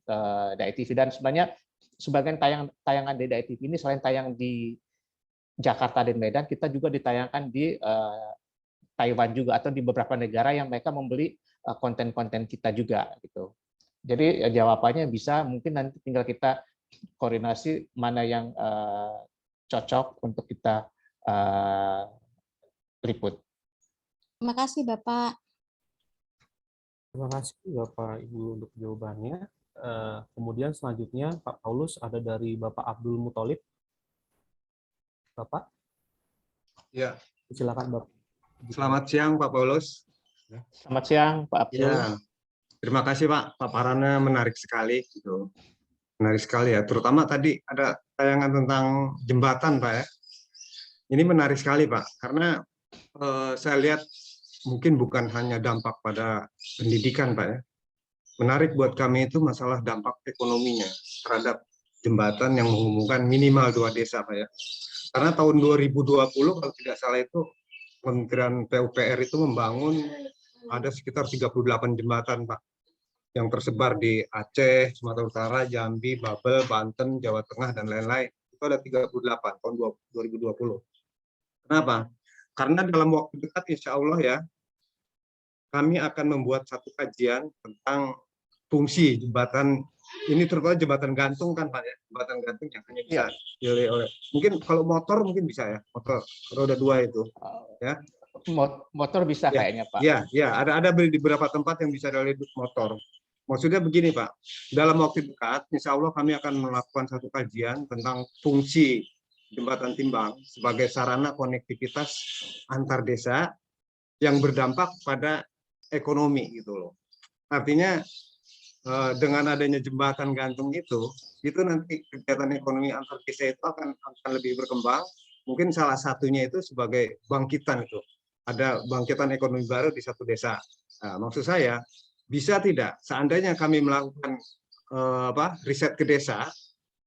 Dai TV. Dan sebenarnya sebagian tayangan di Dai TV ini selain tayang di Jakarta dan Medan, kita juga ditayangkan di Taiwan juga atau di beberapa negara yang mereka membeli konten-konten kita juga gitu. Jadi jawabannya bisa, mungkin nanti tinggal kita koordinasi mana yang cocok untuk kita liput. Terima kasih Bapak. Terima kasih Bapak Ibu untuk jawabannya. Kemudian selanjutnya Pak Paulus ada dari Bapak Abdul Muthalib. Bapak? Ya. Silakan Bapak. Selamat siang Pak Paulus. Selamat siang Pak Abdul. Ya. Terima kasih Pak. Paparannya menarik sekali gitu. Menarik sekali ya. Terutama tadi ada tayangan tentang jembatan Pak ya. Ini menarik sekali Pak karena saya lihat mungkin bukan hanya dampak pada pendidikan Pak ya. Menarik buat kami itu masalah dampak ekonominya terhadap jembatan yang menghubungkan minimal 2 desa Pak ya. Karena tahun 2020 kalau tidak salah itu Kementerian PUPR itu membangun ada sekitar 38 jembatan Pak yang tersebar di Aceh, Sumatera Utara, Jambi, Babel, Banten, Jawa Tengah dan lain-lain. Itu ada 38 tahun 2020. Kenapa? Karena dalam waktu dekat insya Allah ya kami akan membuat satu kajian tentang fungsi jembatan ini, terutama jembatan gantung kan Pak ya, jembatan gantung yang hanya bisa dipilih oleh, mungkin kalau motor mungkin bisa ya, motor roda 2 itu ya. Motor bisa ya, kayaknya Pak. Ya, ada di beberapa tempat yang bisa dari motor. Maksudnya begini Pak, dalam waktu dekat insya Allah kami akan melakukan satu kajian tentang fungsi jembatan timbang sebagai sarana konektivitas antar desa yang berdampak pada ekonomi gitu loh. Artinya dengan adanya jembatan gantung itu nanti kegiatan ekonomi antar desa itu akan lebih berkembang. Mungkin salah satunya itu sebagai bangkitan itu. Ada bangkitan ekonomi baru di satu desa. Nah, maksud saya bisa tidak seandainya kami melakukan riset ke desa,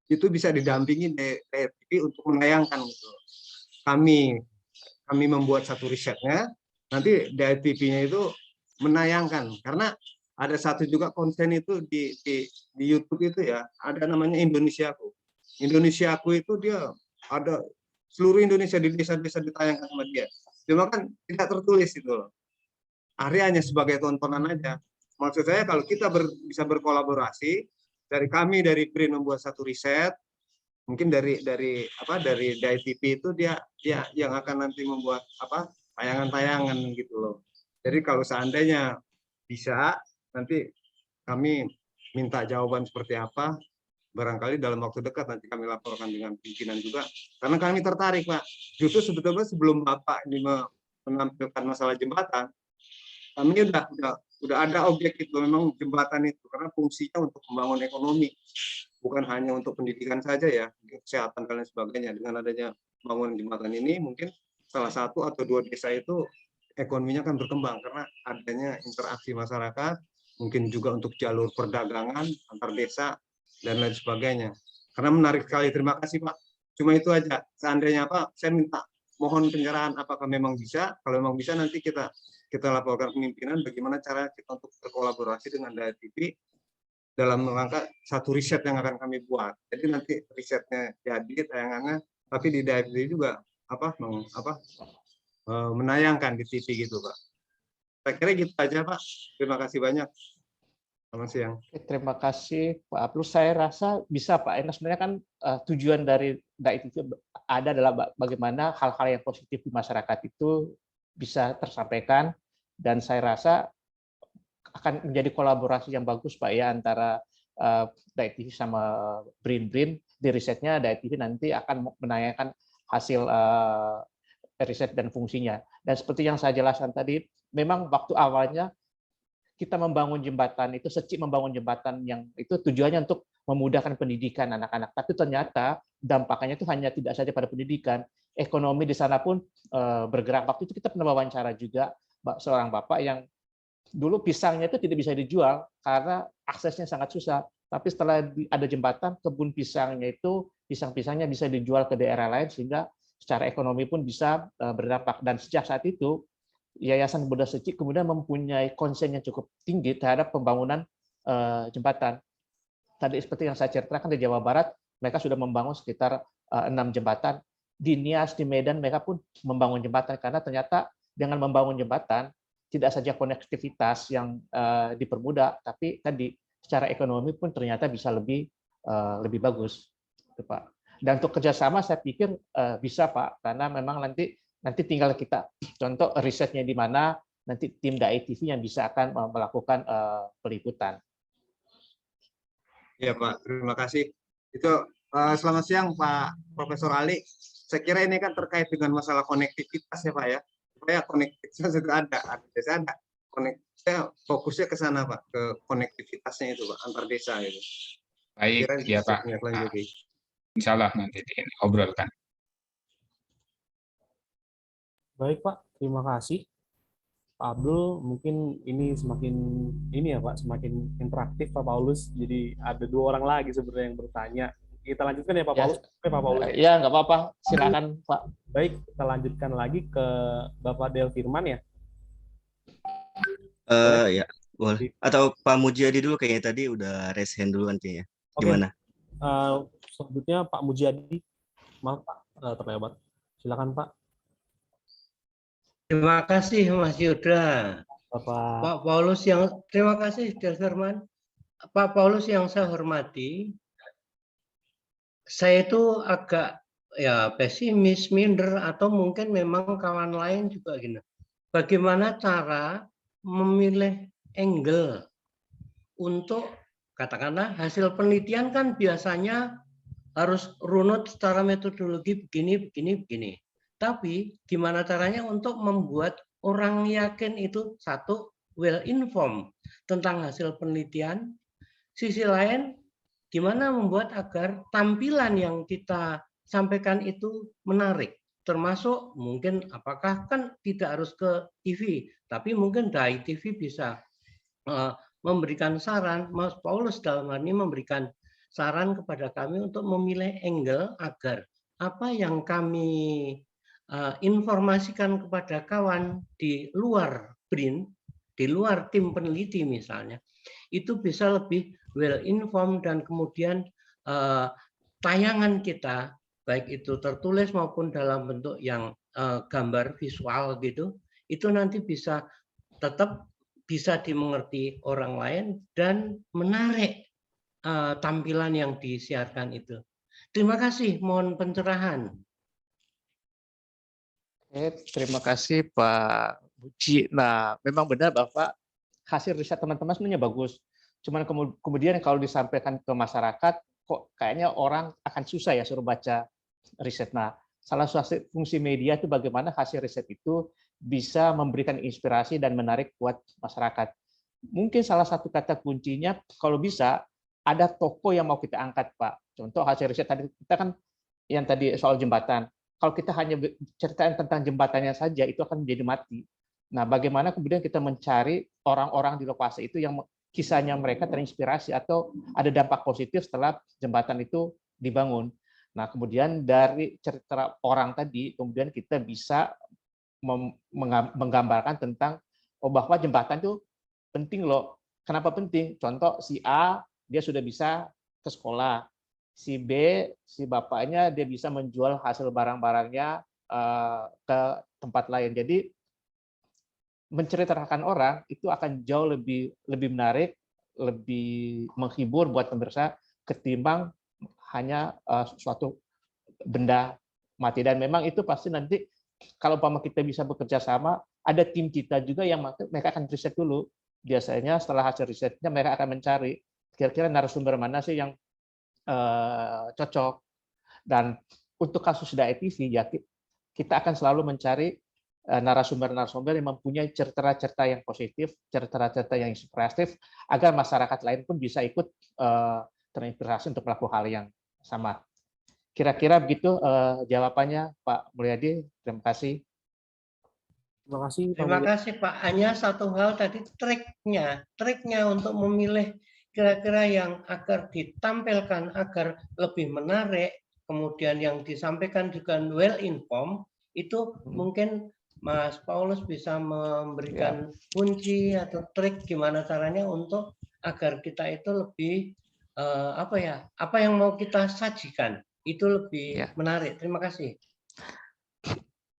itu bisa didampingi DITV untuk menayangkan gitu. Kami membuat satu risetnya, nanti DITV-nya itu menayangkan, karena ada satu juga konten itu di YouTube itu ya, ada namanya Indonesiaku. Indonesiaku itu dia ada seluruh Indonesia di desa-desa ditayangkan sama dia. Cuma kan tidak tertulis itu loh. Areanya sebagai tontonan aja. Maksud saya kalau kita bisa berkolaborasi, dari kami dari BRIN membuat satu riset, mungkin dari DITV itu dia yang akan nanti membuat tayangan-tayangan gitu loh. Jadi kalau seandainya bisa, nanti kami minta jawaban seperti apa, barangkali dalam waktu dekat nanti kami laporkan dengan pimpinan juga, karena kami tertarik Pak. Justru sebetulnya sebelum Bapak ini menampilkan masalah jembatan, kami udah ada objek itu, memang jembatan itu, karena fungsinya untuk membangun ekonomi, bukan hanya untuk pendidikan saja ya, kesehatan dan lain sebagainya. Dengan adanya pembangunan jembatan ini, mungkin salah satu atau dua desa itu ekonominya kan berkembang, karena adanya interaksi masyarakat, mungkin juga untuk jalur perdagangan antar desa dan lain sebagainya. Karena menarik sekali, terima kasih Pak. Cuma itu aja, seandainya saya minta mohon pencerahan apakah memang bisa. Kalau memang bisa nanti kita laporkan pimpinan bagaimana cara kita untuk berkolaborasi dengan DITV dalam rangka satu riset yang akan kami buat. Jadi nanti risetnya jadi tayangannya, tapi di DITV juga menayangkan di TV gitu Pak. Saya kira gitu aja Pak. Terima kasih banyak. Selamat siang. Terima kasih Pak Abdul. Saya rasa bisa Pak. Enak sebenarnya kan tujuan dari DITV adalah bagaimana hal-hal yang positif di masyarakat itu bisa tersampaikan, dan saya rasa akan menjadi kolaborasi yang bagus Pak ya antara DITV sama BRIN. Di risetnya DITV nanti akan menayangkan hasil riset dan fungsinya. Dan seperti yang saya jelaskan tadi, memang waktu awalnya kita membangun jembatan itu, Secik membangun jembatan yang itu tujuannya untuk memudahkan pendidikan anak-anak. Tapi ternyata dampaknya itu hanya tidak saja pada pendidikan, ekonomi di sana pun bergerak. Waktu itu kita pernah wawancara juga seorang bapak yang dulu pisangnya itu tidak bisa dijual karena aksesnya sangat susah. Tapi setelah ada jembatan, kebun pisangnya itu, pisang-pisangnya bisa dijual ke daerah lain, sehingga secara ekonomi pun bisa berdampak. Dan sejak saat itu, Yayasan Buddha Secik kemudian mempunyai konsen yang cukup tinggi terhadap pembangunan jembatan. Tadi seperti yang saya ceritakan di Jawa Barat, mereka sudah membangun sekitar 6 jembatan. Di Nias, di Medan, mereka pun membangun jembatan, karena ternyata dengan membangun jembatan, tidak saja konektivitas yang dipermudah, tapi tadi secara ekonomi pun ternyata bisa lebih bagus, Pak. Dan untuk kerjasama saya pikir bisa Pak, karena memang nanti tinggal kita contoh risetnya di mana, nanti tim DITV yang bisa akan melakukan peliputan. Ya Pak, terima kasih. Itu selamat siang Pak Profesor Ali. Saya kira ini kan terkait dengan masalah konektivitas ya Pak ya. Supaya konektivitas itu ada saya fokusnya ke sana Pak, ke konektivitasnya itu Pak, antar desa itu. Baik, ya Pak. Insya Allah nanti diobrolkan. Baik Pak, terima kasih Pak Abdul. Mungkin ini semakin ya Pak, semakin interaktif Pak Paulus. Jadi ada 2 orang lagi sebenarnya yang bertanya. Kita lanjutkan ya Pak Paulus. Pak Paulus. Ya nggak apa-apa, silakan Pak. Baik, kita lanjutkan lagi ke Bapak Del Firman ya. Ya boleh. Atau Pak Mujiadi dulu, kayaknya tadi udah raise hand duluan kayaknya. Gimana? Selanjutnya Pak Mujiadi. Maaf Pak, terlewat. Silakan Pak. Terima kasih Mas Yuda. Pak Paulus terima kasih Del Firman. Pak Paulus yang saya hormati, saya itu agak ya pesimis, minder, atau mungkin memang kawan lain juga gini. Bagaimana cara memilih angle untuk katakanlah hasil penelitian kan biasanya harus runut secara metodologi begini. Tapi gimana caranya untuk membuat orang yakin itu satu well informed tentang hasil penelitian. Sisi lain gimana membuat agar tampilan yang kita sampaikan itu menarik. Termasuk mungkin apakah kan tidak harus ke TV, tapi mungkin dari TV bisa memberikan saran, Mas Paulus dalam hal ini memberikan saran kepada kami untuk memilih angle agar apa yang kami informasikan kepada kawan di luar BRIN, di luar tim peneliti misalnya, itu bisa lebih well informed dan kemudian tayangan kita, baik itu tertulis maupun dalam bentuk yang gambar visual gitu, itu nanti bisa tetap bisa dimengerti orang lain dan menarik tampilan yang disiarkan itu. Terima kasih, mohon pencerahan. Oke, terima kasih Pak Buci. Nah, memang benar Bapak, hasil riset teman-teman sebenarnya bagus. Cuman kemudian kalau disampaikan ke masyarakat, kok kayaknya orang akan susah ya suruh baca riset. Nah, salah satu fungsi media itu bagaimana hasil riset itu bisa memberikan inspirasi dan menarik buat masyarakat. Mungkin salah satu kata kuncinya, kalau bisa, ada tokoh yang mau kita angkat, Pak. Contoh hasil riset tadi, kita kan yang tadi soal jembatan. Kalau kita hanya ceritain tentang jembatannya saja, itu akan menjadi mati. Nah, bagaimana kemudian kita mencari orang-orang di lokasi itu yang kisahnya mereka terinspirasi atau ada dampak positif setelah jembatan itu dibangun. Nah, kemudian dari cerita orang tadi, kemudian kita bisa menggambarkan tentang bahwa jembatan itu penting loh. Kenapa penting? Contoh si A, dia sudah bisa ke sekolah. Si B, si bapaknya dia bisa menjual hasil barang-barangnya ke tempat lain. Jadi menceritakan orang itu akan jauh lebih menarik, lebih menghibur buat pemirsa ketimbang hanya suatu benda mati. Dan memang itu pasti nanti kalau kita bisa bekerja sama, ada tim kita juga yang mereka akan riset dulu. Biasanya setelah hasil risetnya mereka akan mencari kira-kira narasumber mana sih yang cocok. Dan untuk kasus DAI-TV ya kita akan selalu mencari narasumber-narasumber yang mempunyai cerita-cerita yang positif, cerita-cerita yang inspiratif, agar masyarakat lain pun bisa ikut terinspirasi untuk melakukan hal yang sama. Kira-kira begitu jawabannya Pak Mulyadi. Terima kasih. Terima kasih. Terima kasih Pak. Hanya satu hal tadi, triknya untuk memilih kira-kira yang agar ditampilkan agar lebih menarik, kemudian yang disampaikan juga well informed, itu mungkin Mas Paulus bisa memberikan kunci atau trik gimana caranya untuk agar kita itu lebih apa yang mau kita sajikan itu lebih menarik. Terima kasih.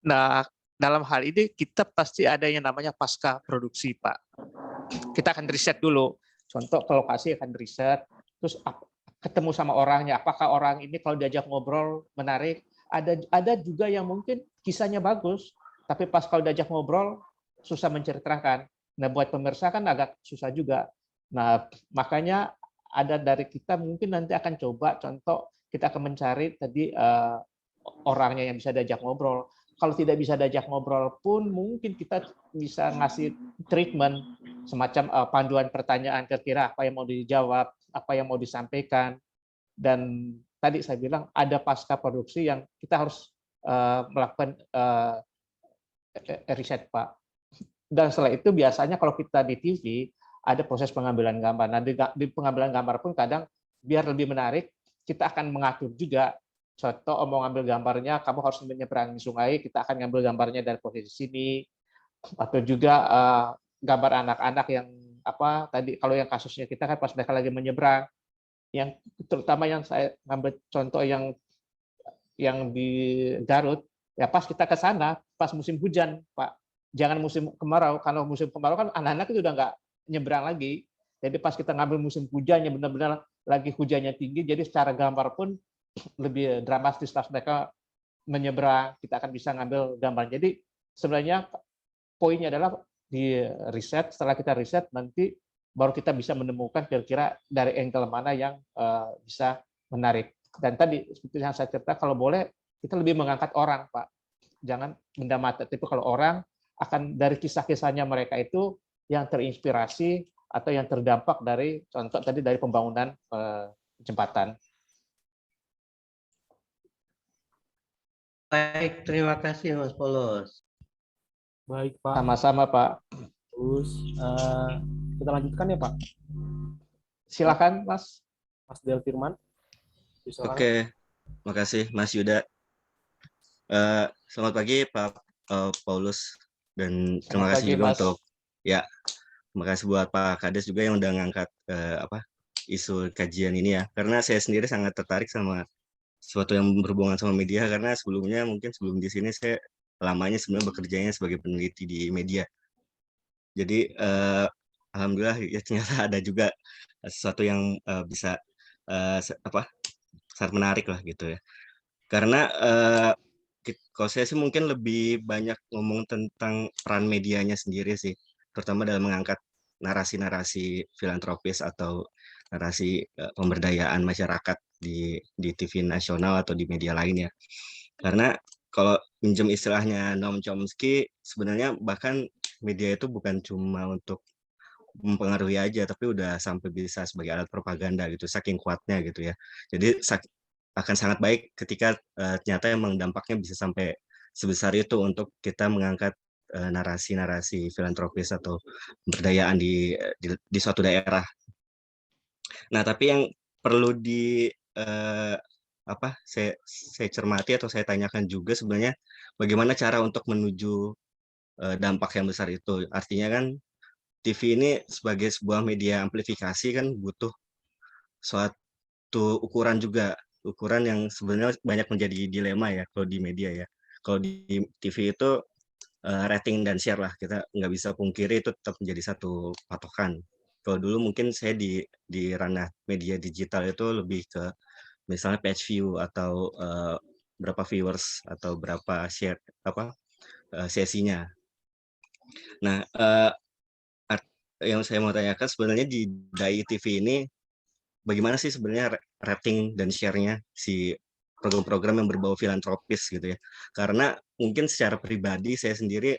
Nah, dalam hal ini kita pasti ada yang namanya pasca produksi, Pak. Kita akan riset dulu. Contoh ke lokasi akan riset, terus ketemu sama orangnya. Apakah orang ini kalau diajak ngobrol menarik? Ada juga yang mungkin kisahnya bagus, tapi pas kalau diajak ngobrol susah menceritakan. Nah, buat pemirsa kan agak susah juga. Nah, makanya ada dari kita mungkin nanti akan coba contoh kita akan mencari tadi orangnya yang bisa diajak ngobrol. Kalau tidak bisa diajak ngobrol pun mungkin kita bisa ngasih treatment semacam panduan pertanyaan kira-kira apa yang mau dijawab, apa yang mau disampaikan. Dan tadi saya bilang ada pasca produksi yang kita harus melakukan riset, Pak. Dan setelah itu biasanya kalau kita di TV ada proses pengambilan gambar. Nah, di pengambilan gambar pun kadang biar lebih menarik kita akan mengatur juga. Contoh mau ngambil gambarnya, kamu harus menyeberangi sungai, kita akan ngambil gambarnya dari posisi sini. Atau juga gambar anak-anak yang tadi kalau yang kasusnya kita kan pas mereka lagi menyeberang, yang terutama yang saya ngambil contoh yang di Garut, ya pas kita ke sana pas musim hujan, Pak. Jangan musim kemarau, kalau musim kemarau kan anak-anak itu udah nggak nyeberang lagi. Jadi pas kita ngambil musim hujannya benar-benar lagi hujannya tinggi, jadi secara gambar pun lebih dramatis pas mereka menyeberang, kita akan bisa ngambil gambar. Jadi sebenarnya poinnya adalah di riset, setelah kita riset nanti baru kita bisa menemukan kira-kira dari angle mana yang bisa menarik. Dan tadi seperti yang saya cerita, kalau boleh kita lebih mengangkat orang, Pak. Jangan benda mati, tapi kalau orang akan dari kisah-kisahnya mereka itu yang terinspirasi atau yang terdampak dari contoh tadi dari pembangunan jembatan. Baik, terima kasih Mas Paulus. Baik Pak. Sama-sama Pak. Terus Kita lanjutkan ya Pak. Silakan Mas. Mas Del Firman. Oke, makasih Mas Yuda. Selamat pagi Pak Paulus, dan terima Selamat kasih pagi, juga Mas. untuk terima kasih buat Pak Kades juga yang udah ngangkat isu kajian ini ya, karena saya sendiri sangat tertarik sama sesuatu yang berhubungan sama media, karena sebelumnya mungkin sebelum di sini saya lamanya sebenarnya bekerjanya sebagai peneliti di media. Jadi alhamdulillah ya ternyata ada juga sesuatu yang bisa sangat menarik lah gitu ya. Karena kalau saya sih mungkin lebih banyak ngomong tentang peran medianya sendiri sih, terutama dalam mengangkat narasi-narasi filantropis atau narasi pemberdayaan masyarakat di TV nasional atau di media lainnya. Karena kalau minjem istilahnya Noam Chomsky, sebenarnya bahkan media itu bukan cuma untuk mempengaruhi aja, tapi udah sampai bisa sebagai alat propaganda gitu, saking kuatnya gitu ya. Jadi akan sangat baik ketika ternyata emang dampaknya bisa sampai sebesar itu untuk kita mengangkat narasi-narasi filantropis atau pemberdayaan di suatu daerah. Nah, tapi yang perlu saya cermati atau saya tanyakan juga sebenarnya bagaimana cara untuk menuju dampak yang besar itu. Artinya kan TV ini sebagai sebuah media amplifikasi kan butuh suatu ukuran juga, ukuran yang sebenarnya banyak menjadi dilema ya kalau di media ya. Kalau di TV itu rating dan share lah, kita nggak bisa pungkiri itu tetap menjadi satu patokan. Kalau dulu mungkin saya di ranah media digital itu lebih ke misalnya page view atau berapa viewers atau berapa share sesinya. Nah, yang saya mau tanyakan sebenarnya di Dai TV ini bagaimana sih sebenarnya rating dan share-nya si program-program yang berbau filantropis gitu ya. Karena mungkin secara pribadi saya sendiri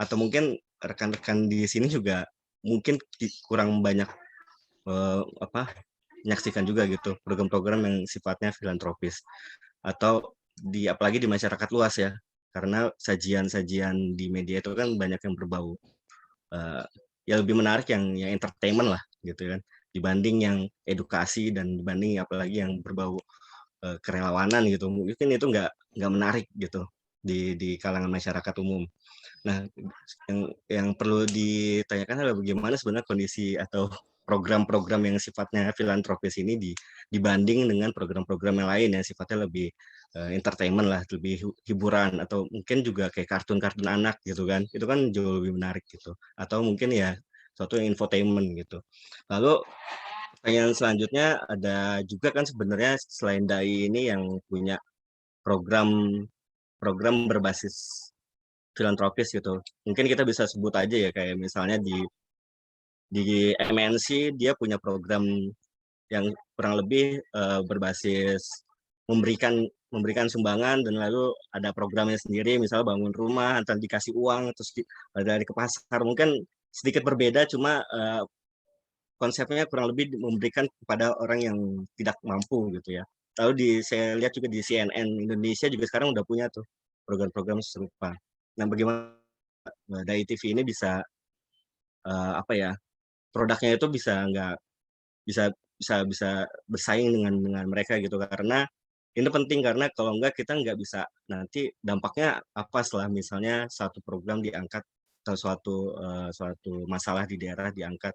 atau mungkin rekan-rekan di sini juga mungkin kurang banyak menyaksikan juga gitu program-program yang sifatnya filantropis, atau apalagi di masyarakat luas ya, karena sajian-sajian di media itu kan banyak yang berbau ya lebih menarik yang entertainment lah gitu kan, dibanding yang edukasi dan dibanding apalagi yang berbau kerelawanan gitu, mungkin itu nggak menarik gitu di kalangan masyarakat umum. Nah, yang perlu ditanyakan adalah bagaimana sebenarnya kondisi atau program-program yang sifatnya filantropis ini dibanding dengan program-program yang lain yang sifatnya lebih entertainment lah, lebih hiburan, atau mungkin juga kayak kartun-kartun anak gitu kan, itu kan jauh lebih menarik gitu, atau mungkin ya suatu yang infotainment gitu. Lalu pertanyaan selanjutnya, ada juga kan sebenarnya selain Dai ini yang punya program berbasis filantropis gitu. Mungkin kita bisa sebut aja ya, kayak misalnya di MNC dia punya program yang kurang lebih berbasis memberikan sumbangan, dan lalu ada programnya sendiri, misalnya bangun rumah atau dikasih uang terus dari ke pasar. Mungkin sedikit berbeda, cuma konsepnya kurang lebih memberikan kepada orang yang tidak mampu gitu ya. Lalu saya lihat juga di CNN Indonesia juga sekarang udah punya tuh program-program serupa. Nah, bagaimana Dai TV ini bisa produknya itu bisa bersaing dengan mereka gitu, karena ini penting, karena kalau enggak kita nggak bisa nanti dampaknya apa setelah misalnya satu program diangkat atau suatu masalah di daerah diangkat,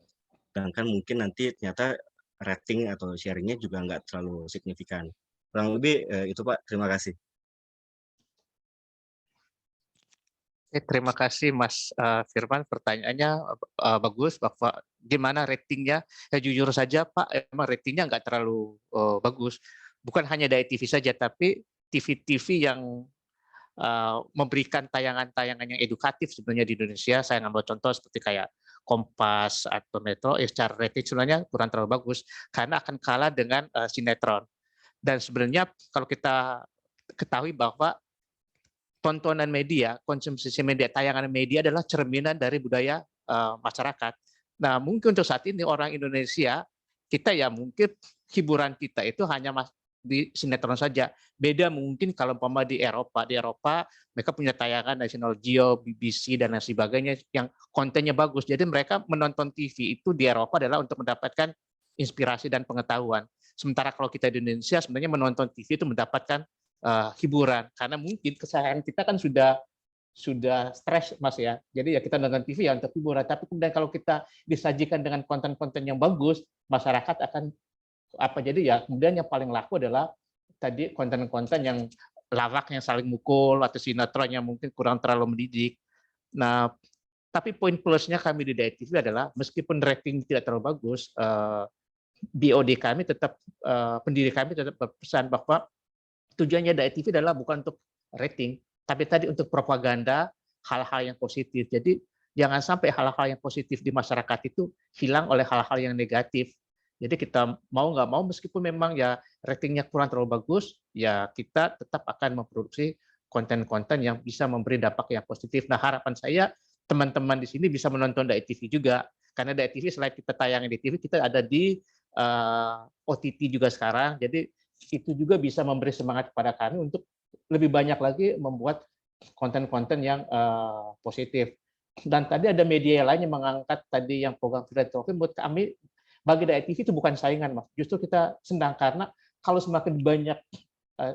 sedangkan mungkin nanti ternyata rating atau sharingnya juga nggak terlalu signifikan. Kurang lebih itu Pak, terima kasih. Terima kasih Mas Firman, pertanyaannya bagus, bahwa gimana ratingnya. Ya, jujur saja Pak, emang ratingnya nggak terlalu bagus. Bukan hanya dari TV saja, tapi TV-TV yang memberikan tayangan-tayangan yang edukatif sebenarnya di Indonesia. Saya ngambil contoh seperti kayak Kompas atau Metro, secara rating sebenarnya kurang terlalu bagus, karena akan kalah dengan sinetron. Dan sebenarnya kalau kita ketahui bahwa tontonan media, konsumsi media, tayangan media adalah cerminan dari budaya masyarakat. Nah, mungkin untuk saat ini orang Indonesia, kita ya mungkin hiburan kita itu hanya di sinetron saja. Beda mungkin kalau umpama di Eropa. Di Eropa mereka punya tayangan National Geo, BBC dan lain sebagainya yang kontennya bagus. Jadi mereka menonton TV itu di Eropa adalah untuk mendapatkan inspirasi dan pengetahuan. Sementara kalau kita di Indonesia sebenarnya menonton TV itu mendapatkan hiburan, karena mungkin keseharian kita kan sudah stres, Mas ya. Jadi ya kita nonton TV ya untuk hiburan. Tapi kemudian kalau kita disajikan dengan konten-konten yang bagus, masyarakat akan apa? Jadi ya kemudian yang paling laku adalah tadi konten-konten yang lawaknya saling mukul atau sinetron yang mungkin kurang terlalu mendidik. Nah, tapi poin plusnya kami di Daya TV adalah meskipun rating tidak terlalu bagus, BOD kami tetap pendiri kami tetap berpesan bahwa tujuannya Daya TV adalah bukan untuk rating, tapi tadi untuk propaganda hal-hal yang positif. Jadi jangan sampai hal-hal yang positif di masyarakat itu hilang oleh hal-hal yang negatif. Jadi kita mau nggak mau meskipun memang ya ratingnya kurang terlalu bagus, ya kita tetap akan memproduksi konten-konten yang bisa memberi dampak yang positif. Nah, harapan saya teman-teman di sini bisa menonton Daya TV juga, karena Daya TV selain kita tayangin di TV, kita ada di OTT juga sekarang. Jadi itu juga bisa memberi semangat kepada kami untuk lebih banyak lagi membuat konten-konten yang positif. Dan tadi ada media lain yang mengangkat tadi yang program filantropi. Buat kami bagi Daya TV itu bukan saingan, Mas. Justru kita senang karena kalau semakin banyak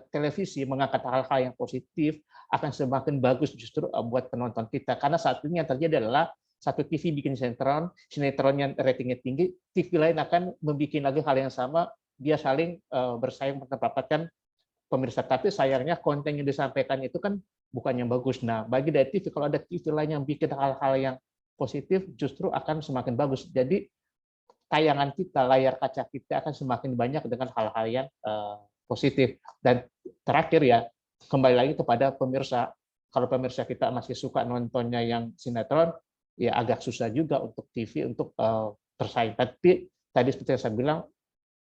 televisi mengangkat hal-hal yang positif akan semakin bagus justru buat penonton kita. Karena saat ini yang terjadi adalah satu TV bikin sinetron yang ratingnya tinggi, TV lain akan membuat lagi hal yang sama, dia saling bersaing untuk mendapatkan pemirsa. Tapi sayangnya konten yang disampaikan itu kan bukan yang bagus. Nah, bagi Daya TV kalau ada TV lain yang bikin hal-hal yang positif justru akan semakin bagus. Jadi tayangan kita, layar kaca kita akan semakin banyak dengan hal-hal yang positif. Dan terakhir ya, kembali lagi kepada pemirsa. Kalau pemirsa kita masih suka nontonnya yang sinetron, ya agak susah juga untuk TV untuk bersaing. Tapi tadi seperti yang saya bilang,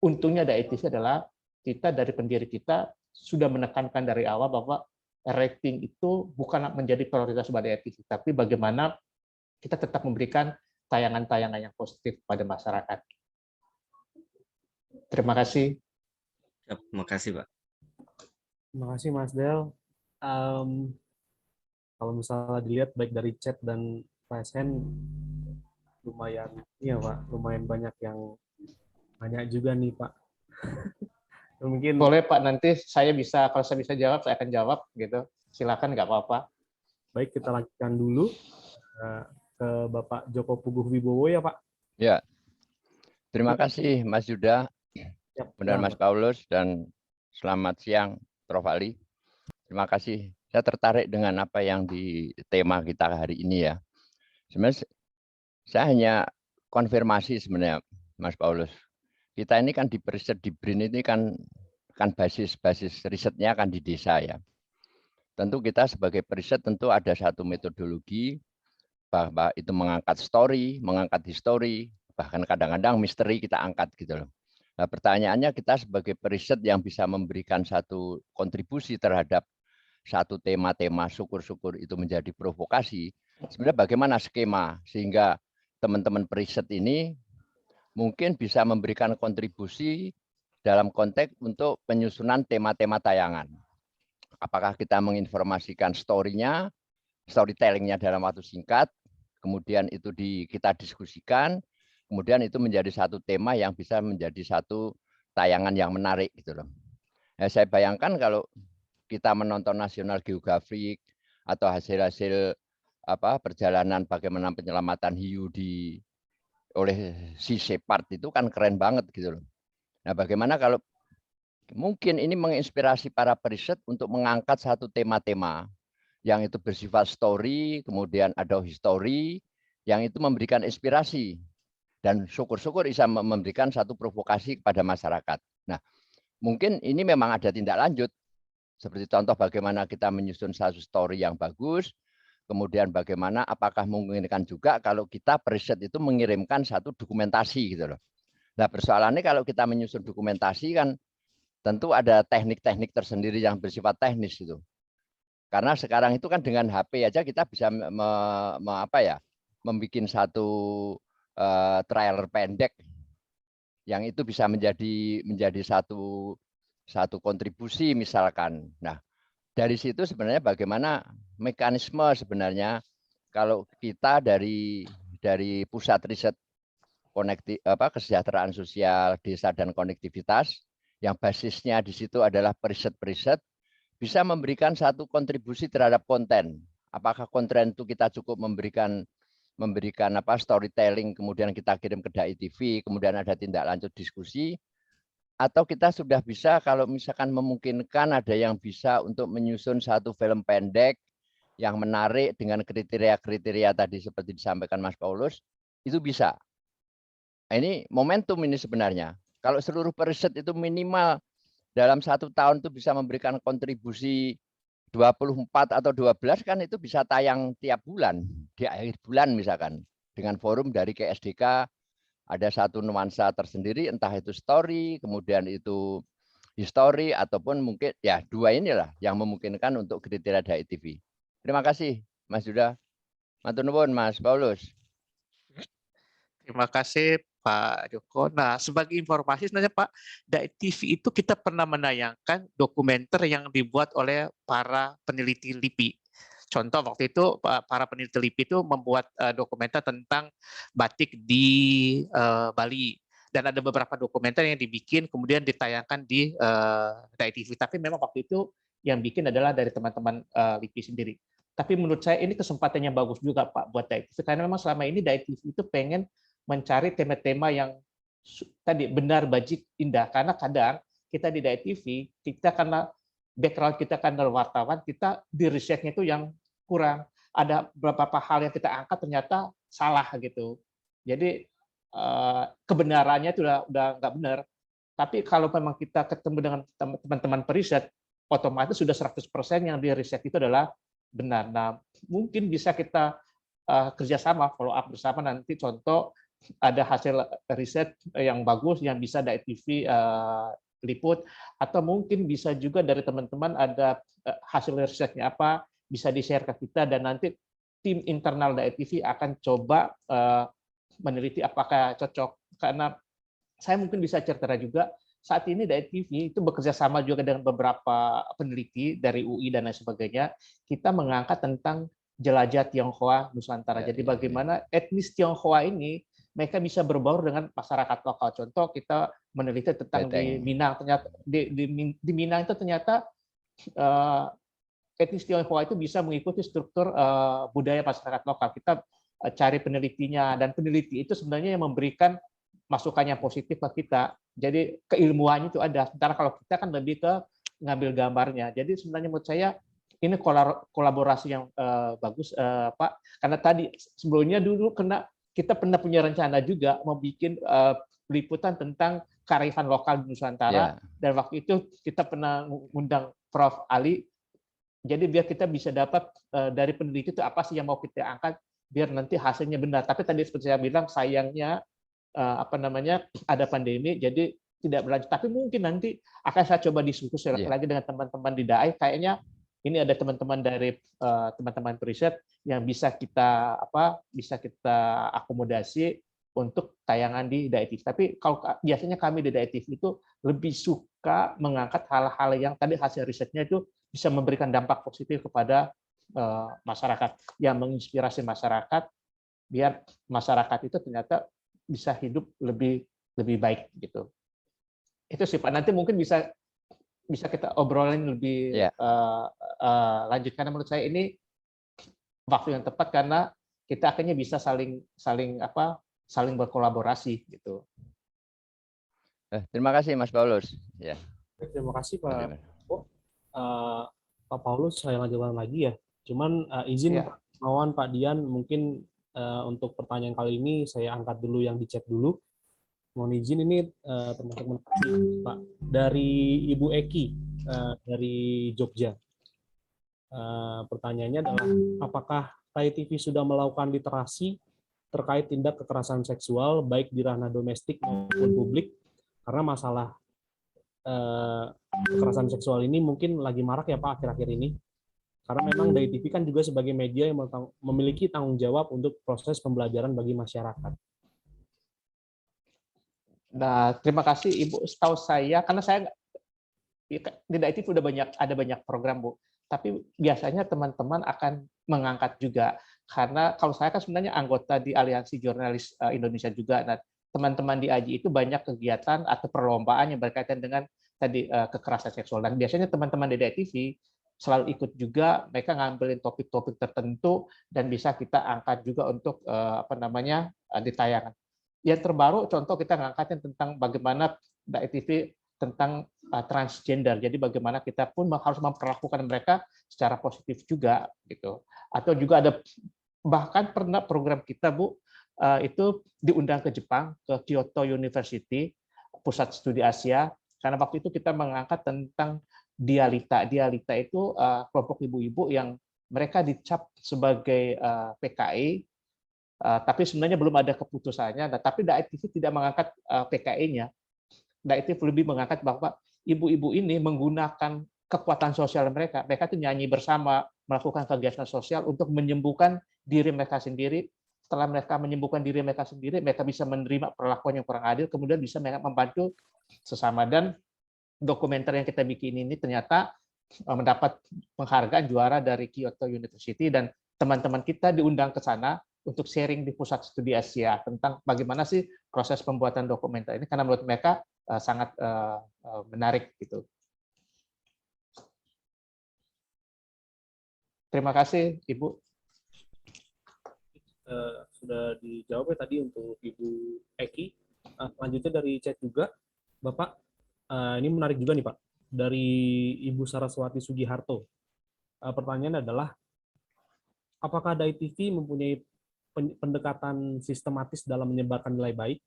untungnya Daya TV adalah kita dari pendiri kita sudah menekankan dari awal bahwa rating itu bukan menjadi prioritas pada Daya TV, tapi bagaimana kita tetap memberikan tayangan-tayangan yang positif pada masyarakat. Terima kasih. Terima kasih, Pak. Terima kasih, Mas Del. Kalau misalnya dilihat baik dari chat dan PSN, lumayan, iya Pak, lumayan banyak yang banyak juga nih Pak. Mungkin boleh Pak, nanti saya bisa, kalau saya bisa jawab, saya akan jawab gitu. Silakan, nggak apa-apa. Baik, kita lanjutkan dulu ke Bapak Joko Puguh Wibowo ya Pak. Ya, terima kasih Mas Yuda dan Mas Paulus, dan selamat siang Prof. Ali. Terima kasih. Saya tertarik dengan apa yang di tema kita hari ini ya. Sebenarnya saya hanya konfirmasi sebenarnya Mas Paulus. Kita ini kan di riset di BRIN ini kan basis risetnya kan di desa ya. Tentu kita sebagai periset tentu ada satu metodologi bahwa itu mengangkat story, mengangkat histori, bahkan kadang-kadang misteri kita angkat gitu loh. Nah, pertanyaannya kita sebagai periset yang bisa memberikan satu kontribusi terhadap satu tema-tema, syukur-syukur itu menjadi provokasi. Sebenarnya bagaimana skema sehingga teman-teman periset ini mungkin bisa memberikan kontribusi dalam konteks untuk penyusunan tema-tema tayangan. Apakah kita menginformasikan story-nya, storytelling-nya dalam waktu singkat, kemudian itu kita diskusikan, kemudian itu menjadi satu tema yang bisa menjadi satu tayangan yang menarik gitu loh. Nah, saya bayangkan kalau kita menonton National Geographic atau hasil-hasil perjalanan bagaimana penyelamatan hiu oleh Sea Shepherd itu kan keren banget gitu loh. Nah, bagaimana kalau mungkin ini menginspirasi para periset untuk mengangkat satu tema-tema yang itu bersifat story, kemudian ada history, yang itu memberikan inspirasi dan syukur-syukur bisa memberikan satu provokasi kepada masyarakat. Nah, mungkin ini memang ada tindak lanjut, seperti contoh bagaimana kita menyusun satu story yang bagus, kemudian bagaimana apakah memungkinkan juga kalau kita periset itu mengirimkan satu dokumentasi gitu loh. Nah, persoalannya kalau kita menyusun dokumentasi kan tentu ada teknik-teknik tersendiri yang bersifat teknis gitu. Karena sekarang itu kan dengan HP aja kita bisa membuat satu trailer pendek yang itu bisa menjadi satu satu kontribusi misalkan. Nah, dari situ sebenarnya bagaimana mekanisme sebenarnya kalau kita dari pusat riset kesejahteraan sosial desa dan konektivitas yang basisnya di situ adalah periset bisa memberikan satu kontribusi terhadap konten. Apakah konten itu kita cukup memberikan storytelling, kemudian kita kirim ke Dai TV, kemudian ada tindak lanjut diskusi, atau kita sudah bisa kalau misalkan memungkinkan ada yang bisa untuk menyusun satu film pendek yang menarik dengan kriteria-kriteria tadi seperti disampaikan Mas Paulus, itu bisa. Nah, ini momentum ini sebenarnya. Kalau seluruh periset itu minimal dalam 1 tahun itu bisa memberikan kontribusi 24 atau 12 kan itu bisa tayang tiap bulan, di akhir bulan misalkan. Dengan forum dari KSDK ada satu nuansa tersendiri, entah itu story, kemudian itu history, ataupun mungkin ya 2 inilah yang memungkinkan untuk kriteria Dai TV. Terima kasih Mas Yuda. Matur nuwun Mas Paulus. Terima kasih Pak Joko. Nah, sebagai informasi sebenarnya Pak, Dai TV itu kita pernah menayangkan dokumenter yang dibuat oleh para peneliti LIPI. Contoh waktu itu para peneliti LIPI itu membuat dokumenter tentang batik di Bali. Dan ada beberapa dokumenter yang dibikin kemudian ditayangkan di Dai TV. Tapi memang waktu itu yang bikin adalah dari teman-teman LIPI sendiri. Tapi menurut saya ini kesempatan yang bagus juga Pak buat Dai TV. Karena memang selama ini Dai TV itu pengen mencari tema-tema yang tadi benar, bajik, indah. Karena kadang kita di Dai TV, kita karena background kita kan wartawan, kita di risetnya itu yang kurang. Ada beberapa hal yang kita angkat ternyata salah gitu. Jadi kebenarannya itu udah nggak benar. Tapi kalau memang kita ketemu dengan teman-teman periset, otomatis sudah 100% yang di riset itu adalah benar. Nah, mungkin bisa kita kerjasama, follow up bersama nanti contoh ada hasil riset yang bagus yang bisa Dai TV liput, atau mungkin bisa juga dari teman-teman ada hasil risetnya apa, bisa di-share ke kita, dan nanti tim internal Dai TV akan coba meneliti apakah cocok. Karena saya mungkin bisa cerita juga, saat ini Dai TV itu bekerja sama juga dengan beberapa peneliti dari UI dan lain sebagainya. Kita mengangkat tentang jelajah Tionghoa Nusantara. Jadi bagaimana etnis Tionghoa ini mereka bisa berbaur dengan masyarakat lokal. Contoh kita meneliti tentang di Minang, ternyata di Minang itu ternyata etnis Tionghoa itu bisa mengikuti struktur budaya masyarakat lokal. Kita cari penelitinya, dan peneliti itu sebenarnya yang memberikan masukan yang positif ke kita. Jadi keilmuannya itu ada. Sementara kalau kita kan lebih ke ngambil gambarnya. Jadi sebenarnya menurut saya ini kolaborasi yang bagus, Pak. Karena tadi sebelumnya dulu kita pernah punya rencana juga mau bikin liputan tentang kearifan lokal di Nusantara, dan waktu itu kita pernah mengundang Prof. Ali. Jadi biar kita bisa dapat dari peneliti itu apa sih yang mau kita angkat, biar nanti hasilnya benar. Tapi tadi seperti saya bilang, sayangnya ada pandemi, jadi tidak berlanjut. Tapi mungkin nanti akan saya coba diskusi lagi dengan teman-teman di DAI. Kayaknya ini ada teman-teman dari teman-teman periset yang bisa kita akomodasi untuk tayangan di Dai TV. Tapi kalau biasanya kami di Dai TV itu lebih suka mengangkat hal-hal yang tadi hasil risetnya itu bisa memberikan dampak positif kepada masyarakat, yang menginspirasi masyarakat biar masyarakat itu ternyata bisa hidup lebih baik gitu. Itu sih Pak. Nanti mungkin bisa kita obrolin lebih lanjut, karena menurut saya ini waktu yang tepat karena kita akhirnya bisa saling berkolaborasi gitu. Terima kasih Mas Paulus. Ya. Terima kasih Pak. Pak Paulus saya lanjutkan lagi ya. Cuman izin Pak Mawan, Pak Dian, mungkin untuk pertanyaan kali ini saya angkat dulu yang di chat dulu. Mohon izin ini teman-teman Pak dari Ibu Eki dari Jogja. Pertanyaannya adalah apakah Dai TV sudah melakukan literasi terkait tindak kekerasan seksual baik di ranah domestik maupun publik, karena masalah kekerasan seksual ini mungkin lagi marak ya Pak akhir-akhir ini, karena memang Dai TV kan juga sebagai media yang memiliki tanggung jawab untuk proses pembelajaran bagi masyarakat. Nah, terima kasih Ibu. Setahu saya, karena saya Tidak itu udah ada banyak program, Bu. Tapi biasanya teman-teman akan mengangkat juga, karena kalau saya kan sebenarnya anggota di Aliansi Jurnalis Indonesia juga. Nah, teman-teman di AJI itu banyak kegiatan atau perlombaan yang berkaitan dengan tadi kekerasan seksual. Dan biasanya teman-teman di DAI-TV selalu ikut juga, mereka ngambilin topik-topik tertentu dan bisa kita angkat juga untuk ditayangkan. Yang terbaru contoh kita ngangkatnya tentang bagaimana DAI-TV tentang transgender. Jadi bagaimana kita pun harus memperlakukan mereka secara positif juga gitu. Atau juga ada bahkan pernah program kita, Bu, itu diundang ke Jepang, ke Kyoto University, pusat studi Asia, karena waktu itu kita mengangkat tentang dialita. Dialita itu kelompok ibu-ibu yang mereka dicap sebagai PKI, tapi sebenarnya belum ada keputusannya. Nah, tapi DAI-TV tidak mengangkat PKI-nya. DAI-TV lebih mengangkat bahwa ibu-ibu ini menggunakan kekuatan sosial mereka. Mereka itu nyanyi bersama, melakukan kegiatan sosial untuk menyembuhkan diri mereka sendiri. Setelah mereka menyembuhkan diri mereka sendiri, mereka bisa menerima perlakuan yang kurang adil, kemudian bisa membantu sesama. Dan dokumenter yang kita bikin ini ternyata mendapat penghargaan juara dari Kyoto University, dan teman-teman kita diundang ke sana untuk sharing di pusat studi Asia tentang bagaimana sih proses pembuatan dokumenter ini, karena menurut mereka sangat menarik gitu. Terima kasih, Ibu. Sudah dijawab ya tadi untuk Ibu Eki. Selanjutnya dari chat juga, Bapak. Ini menarik juga nih, Pak. Dari Ibu Saraswati Sugiharto. Pertanyaan adalah, apakah DAI-TV mempunyai pendekatan sistematis dalam menyebarkan nilai baik?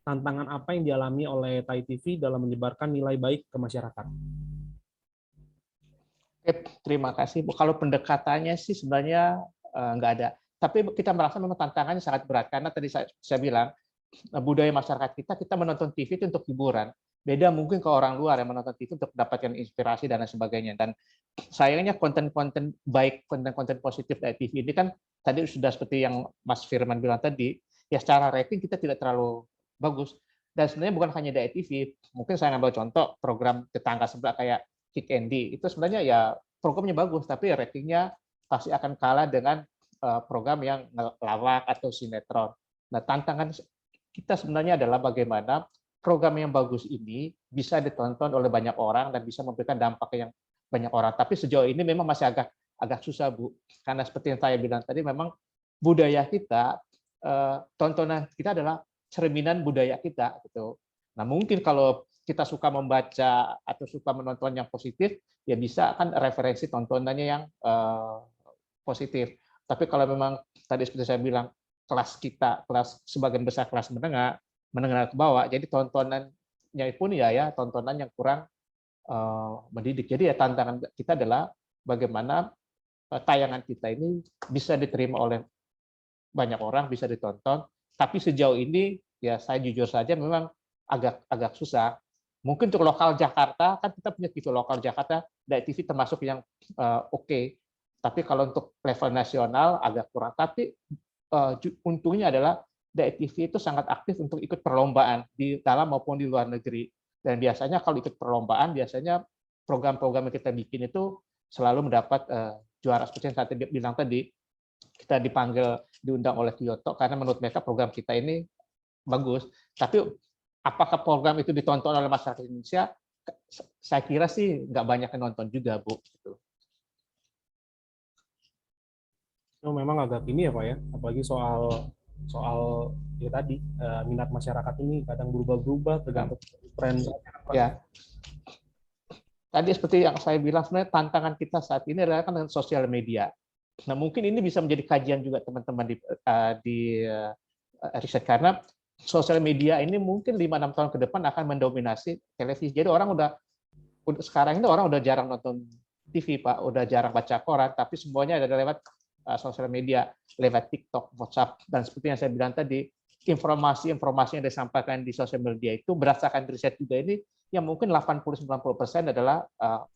Tantangan apa yang dialami oleh DAI-TV dalam menyebarkan nilai baik ke masyarakat? Terima kasih, Bu. Kalau pendekatannya sih sebenarnya nggak ada. Tapi kita merasa memang tantangannya sangat berat, karena tadi saya bilang, budaya masyarakat kita menonton TV itu untuk hiburan. Beda mungkin ke orang luar yang menonton TV untuk mendapatkan inspirasi dan lain sebagainya. Dan sayangnya konten-konten baik, konten-konten positif dari TV ini kan tadi sudah seperti yang Mas Firman bilang tadi, ya secara rating kita tidak terlalu bagus. Dan sebenarnya bukan hanya dari TV, mungkin saya ngambil contoh program tetangga sebelah kayak Kick Andy, itu sebenarnya ya programnya bagus, tapi ratingnya pasti akan kalah dengan program yang lawak atau sinetron. Nah, tantangan kita sebenarnya adalah bagaimana program yang bagus ini bisa ditonton oleh banyak orang dan bisa memberikan dampak yang banyak orang. Tapi sejauh ini memang masih agak susah, Bu. Karena seperti yang saya bilang tadi, memang budaya kita, tontonan kita adalah cerminan budaya kita gitu. Nah, mungkin kalau kita suka membaca atau suka menonton yang positif, ya bisa kan referensi tontonannya yang positif. Tapi kalau memang tadi seperti saya bilang, kelas sebagian besar kelas menengah ke bawah, jadi tontonannya pun ya tontonan yang kurang mendidik. Jadi ya tantangan kita adalah bagaimana tayangan kita ini bisa diterima oleh banyak orang, bisa ditonton. Tapi sejauh ini ya saya jujur saja memang agak susah. Mungkin untuk lokal Jakarta, kan kita punya TV lokal Jakarta, DAI-TV termasuk yang oke. Tapi kalau untuk level nasional agak kurang. Tapi untungnya adalah DAI-TV itu sangat aktif untuk ikut perlombaan di dalam maupun di luar negeri. Dan biasanya kalau ikut perlombaan, biasanya program-program yang kita bikin itu selalu mendapat juara. Seperti yang saya bilang tadi, kita diundang oleh Kyoto karena menurut mereka program kita ini bagus. Tapi apakah program itu ditonton oleh masyarakat Indonesia? Saya kira sih nggak banyak yang nonton juga, Bu. Memang agak ini ya, Pak ya, apalagi soal ya tadi minat masyarakat ini kadang berubah-ubah tergantung tren. Ya. Tadi seperti yang saya bilang, sebenarnya tantangan kita saat ini adalah kan dengan sosial media. Nah, mungkin ini bisa menjadi kajian juga teman-teman di riset, karena sosial media ini mungkin 5-6 tahun ke depan akan mendominasi televisi. Jadi orang sekarang ini orang udah jarang nonton TV, Pak, udah jarang baca koran, tapi semuanya ada lewat sosial media, lewat TikTok, WhatsApp, dan seperti yang saya bilang tadi, informasi-informasi yang disampaikan di sosial media itu berdasarkan riset juga ini, yang mungkin 80-90% adalah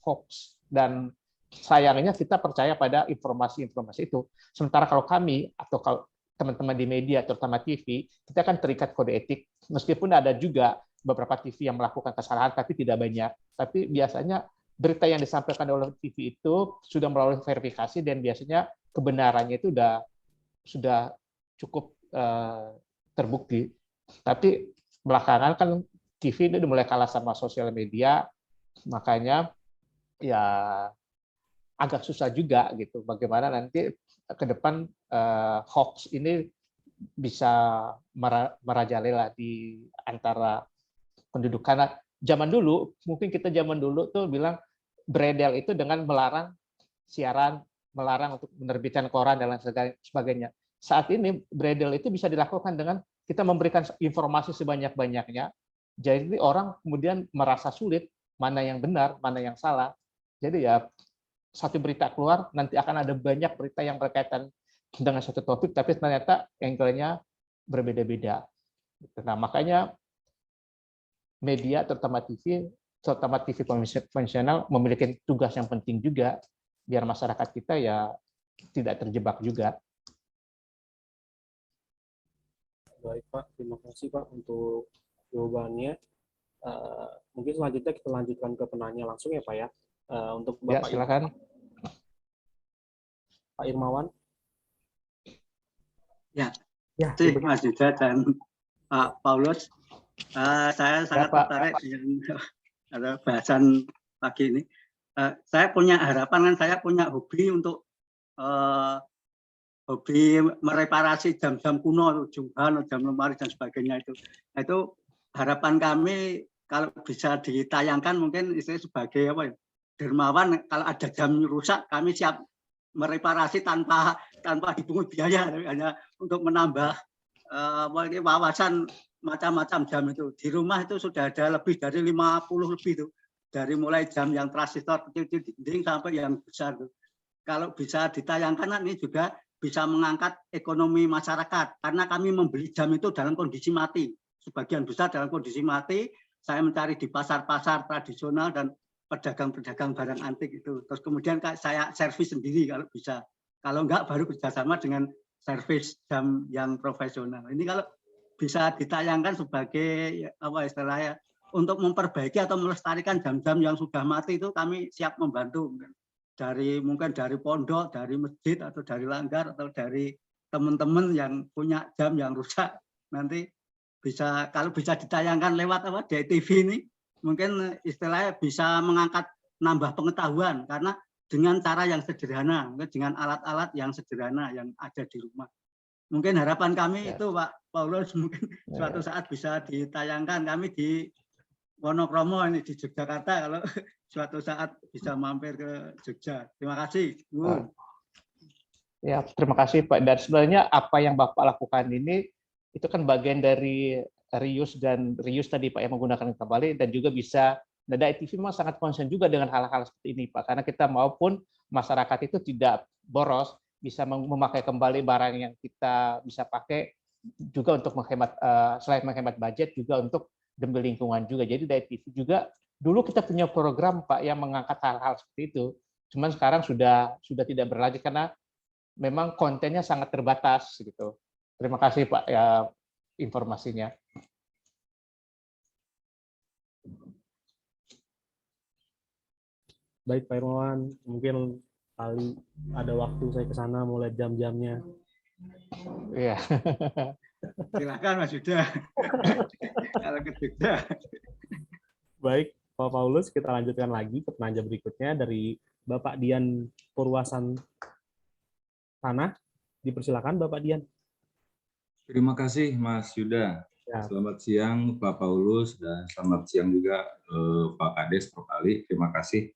hoax. Dan sayangnya kita percaya pada informasi-informasi itu. Sementara kalau kami, atau kalau teman-teman di media, terutama TV, kita kan terikat kode etik, meskipun ada juga beberapa TV yang melakukan kesalahan, tapi tidak banyak. Tapi biasanya berita yang disampaikan oleh TV itu sudah melalui verifikasi dan biasanya kebenarannya itu sudah cukup terbukti. Tapi belakangan kan TV ini udah mulai kalah sama sosial media, makanya ya agak susah juga gitu. Bagaimana nanti ke depan hoax ini bisa merajalela di antara penduduk. Karena mungkin kita zaman dulu tuh bilang beredel itu dengan melarang siaran, melarang untuk menerbitkan koran dan lain sebagainya. Saat ini beredel itu bisa dilakukan dengan kita memberikan informasi sebanyak-banyaknya. Jadi orang kemudian merasa sulit mana yang benar, mana yang salah. Jadi ya satu berita keluar, nanti akan ada banyak berita yang berkaitan dengan satu topik, tapi ternyata angle-nya berbeda-beda. Nah, makanya media, terutama TV konvensional memiliki tugas yang penting juga, biar masyarakat kita ya tidak terjebak juga. Baik Pak, terima kasih Pak untuk jawabannya. Mungkin selanjutnya kita lanjutkan ke penanya langsung ya Pak ya. Untuk Bapak silakan. Pak Irmawan. Ya, terima kasih Mas Yuda dan Pak Paulus. Saya sangat tertarik dengan bahasan pagi ini. Saya punya harapan, kan saya punya hobi untuk hobi mereparasi jam-jam kuno, jumban, jam lemari dan sebagainya itu. Itu harapan kami kalau bisa ditayangkan mungkin istilahnya sebagai apa ya, dermawan, kalau ada jam rusak kami siap mereparasi tanpa dipungut biaya, hanya untuk menambah wawasan macam-macam jam itu. Di rumah itu sudah ada lebih dari 50 lebih itu, dari mulai jam yang transistor kecil-kecil sampai yang besar itu. Kalau bisa ditayangkan ini juga bisa mengangkat ekonomi masyarakat, karena kami membeli jam itu dalam kondisi mati, sebagian besar dalam kondisi mati. Saya mencari di pasar-pasar tradisional dan pedagang-pedagang barang antik itu. Terus kemudian saya servis sendiri kalau bisa. Kalau enggak baru kerjasama dengan servis jam yang profesional. Ini kalau bisa ditayangkan sebagai apa istilahnya untuk memperbaiki atau melestarikan jam-jam yang sudah mati itu kami siap membantu. Mungkin dari pondok, dari masjid atau dari langgar atau dari teman-teman yang punya jam yang rusak, nanti bisa kalau bisa ditayangkan lewat DTV ini mungkin istilahnya bisa mengangkat nambah pengetahuan, karena dengan cara yang sederhana, dengan alat-alat yang sederhana yang ada di rumah. Mungkin harapan kami itu Pak Paulus mungkin suatu saat bisa ditayangkan. Kami di Wonokromo ini di Yogyakarta, kalau suatu saat bisa mampir ke Jogja. Terima kasih. Ya, terima kasih Pak. Dan sebenarnya apa yang Bapak lakukan ini itu kan bagian dari reuse tadi Pak yang menggunakan kembali, dan juga bisa DAI-TV memang sangat concern juga dengan hal-hal seperti ini Pak, karena kita maupun masyarakat itu tidak boros, bisa memakai kembali barang yang kita bisa pakai juga untuk menghemat, selain menghemat budget juga untuk demi lingkungan juga. Jadi DAI-TV juga dulu kita punya program Pak yang mengangkat hal-hal seperti itu, cuman sekarang sudah tidak berlanjut karena memang kontennya sangat terbatas gitu. Terima kasih Pak ya informasinya. Baik Pak Irmawan, mungkin kali ada waktu saya ke sana mulai jam-jamnya. Iya. Silakan Mas Yuda. Kalau ke Jogja. Baik Pak Paulus, kita lanjutkan lagi ke penanya berikutnya dari Bapak Dian Purwasan Tanah. Dipersilakan Bapak Dian. Terima kasih Mas Yuda. Ya. Selamat siang Pak Paulus dan selamat siang juga Pak Kades, Prof. Ali. Terima kasih.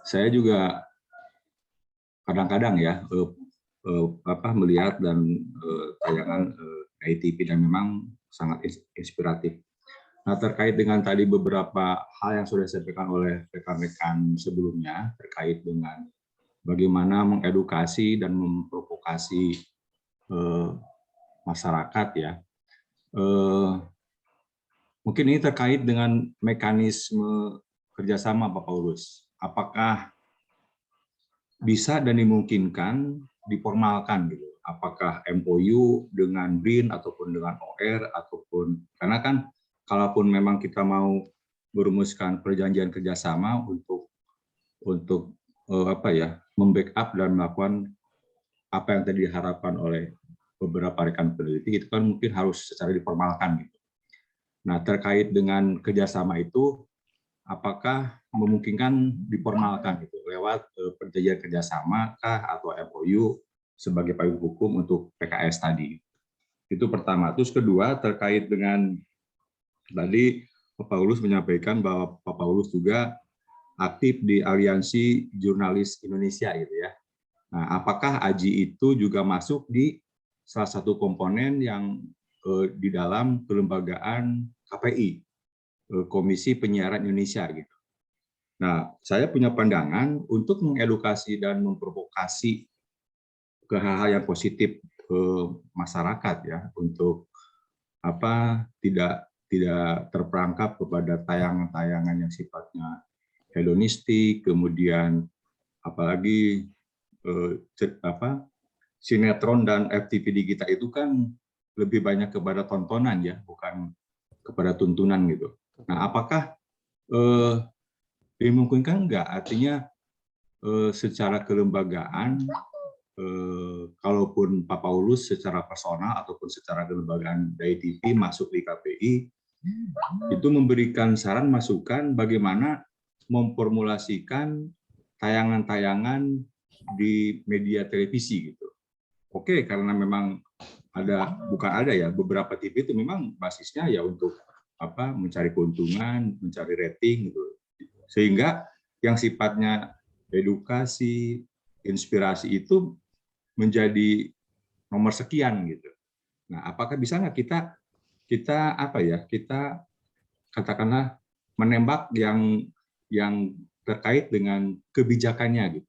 Saya juga kadang-kadang ya melihat dan tayangan DAI-TV dan memang sangat inspiratif. Nah, terkait dengan tadi beberapa hal yang sudah disampaikan oleh rekan-rekan sebelumnya terkait dengan bagaimana mengedukasi dan memprovokasi masyarakat ya. Mungkin ini terkait dengan mekanisme kerjasama Pak Paulus. Apakah bisa dan dimungkinkan diformalkan gitu? apakah MOU dengan BRIN ataupun dengan OR ataupun karena kan kalaupun memang kita mau merumuskan perjanjian kerjasama untuk membackup dan melakukan apa yang tadi diharapkan oleh beberapa rekan peneliti, itu kan mungkin harus secara diformalkan gitu. Nah, terkait dengan kerjasama itu, apakah memungkinkan diformalkan gitu lewat perjanjian kerjasama kah atau MOU sebagai payung hukum untuk PKS tadi? Itu pertama. Terus kedua, terkait dengan tadi Pak Paulus menyampaikan bahwa Pak Paulus juga aktif di Aliansi Jurnalis Indonesia gitu ya. Nah, apakah AJI itu juga masuk di salah satu komponen yang di dalam kelembagaan KPI, Komisi Penyiaran Indonesia gitu. Nah, saya punya pandangan untuk mengedukasi dan memprovokasi ke hal-hal yang positif ke masyarakat ya, untuk tidak terperangkap kepada tayangan-tayangan yang sifatnya hedonistik, kemudian apalagi sinetron dan FTV di kita itu kan lebih banyak kepada tontonan ya, bukan kepada tuntunan gitu. Nah, apakah dimungkinkan enggak? Artinya secara kelembagaan, kalaupun Pak Paulus secara personal ataupun secara kelembagaan dari TV masuk di KPI, itu memberikan saran masukan bagaimana memformulasikan tayangan-tayangan di media televisi gitu. Oke, karena memang beberapa TV itu memang basisnya ya untuk mencari keuntungan, mencari rating gitu. Sehingga yang sifatnya edukasi, inspirasi itu menjadi nomor sekian gitu. Nah, apakah bisa nggak kita katakanlah menembak yang terkait dengan kebijakannya gitu.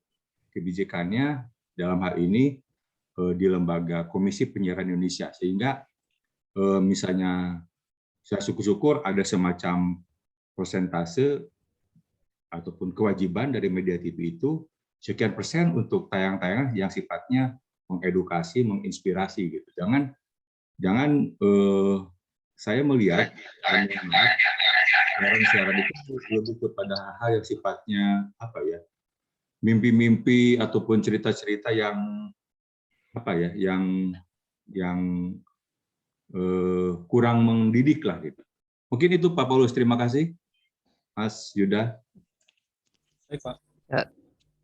Kebijakannya dalam hal ini di lembaga Komisi Penyiaran Indonesia, sehingga misalnya saya syukur-syukur ada semacam persentase ataupun kewajiban dari media TV itu sekian persen untuk tayangan-tayangan yang sifatnya mengedukasi, menginspirasi gitu. Jangan saya melihat siaran itu lebih kepada hal yang sifatnya mimpi-mimpi ataupun cerita-cerita yang kurang mendidik lah gitu. Mungkin itu Pak Paulus, terima kasih. Mas Yuda. Baik, Pak. Ya,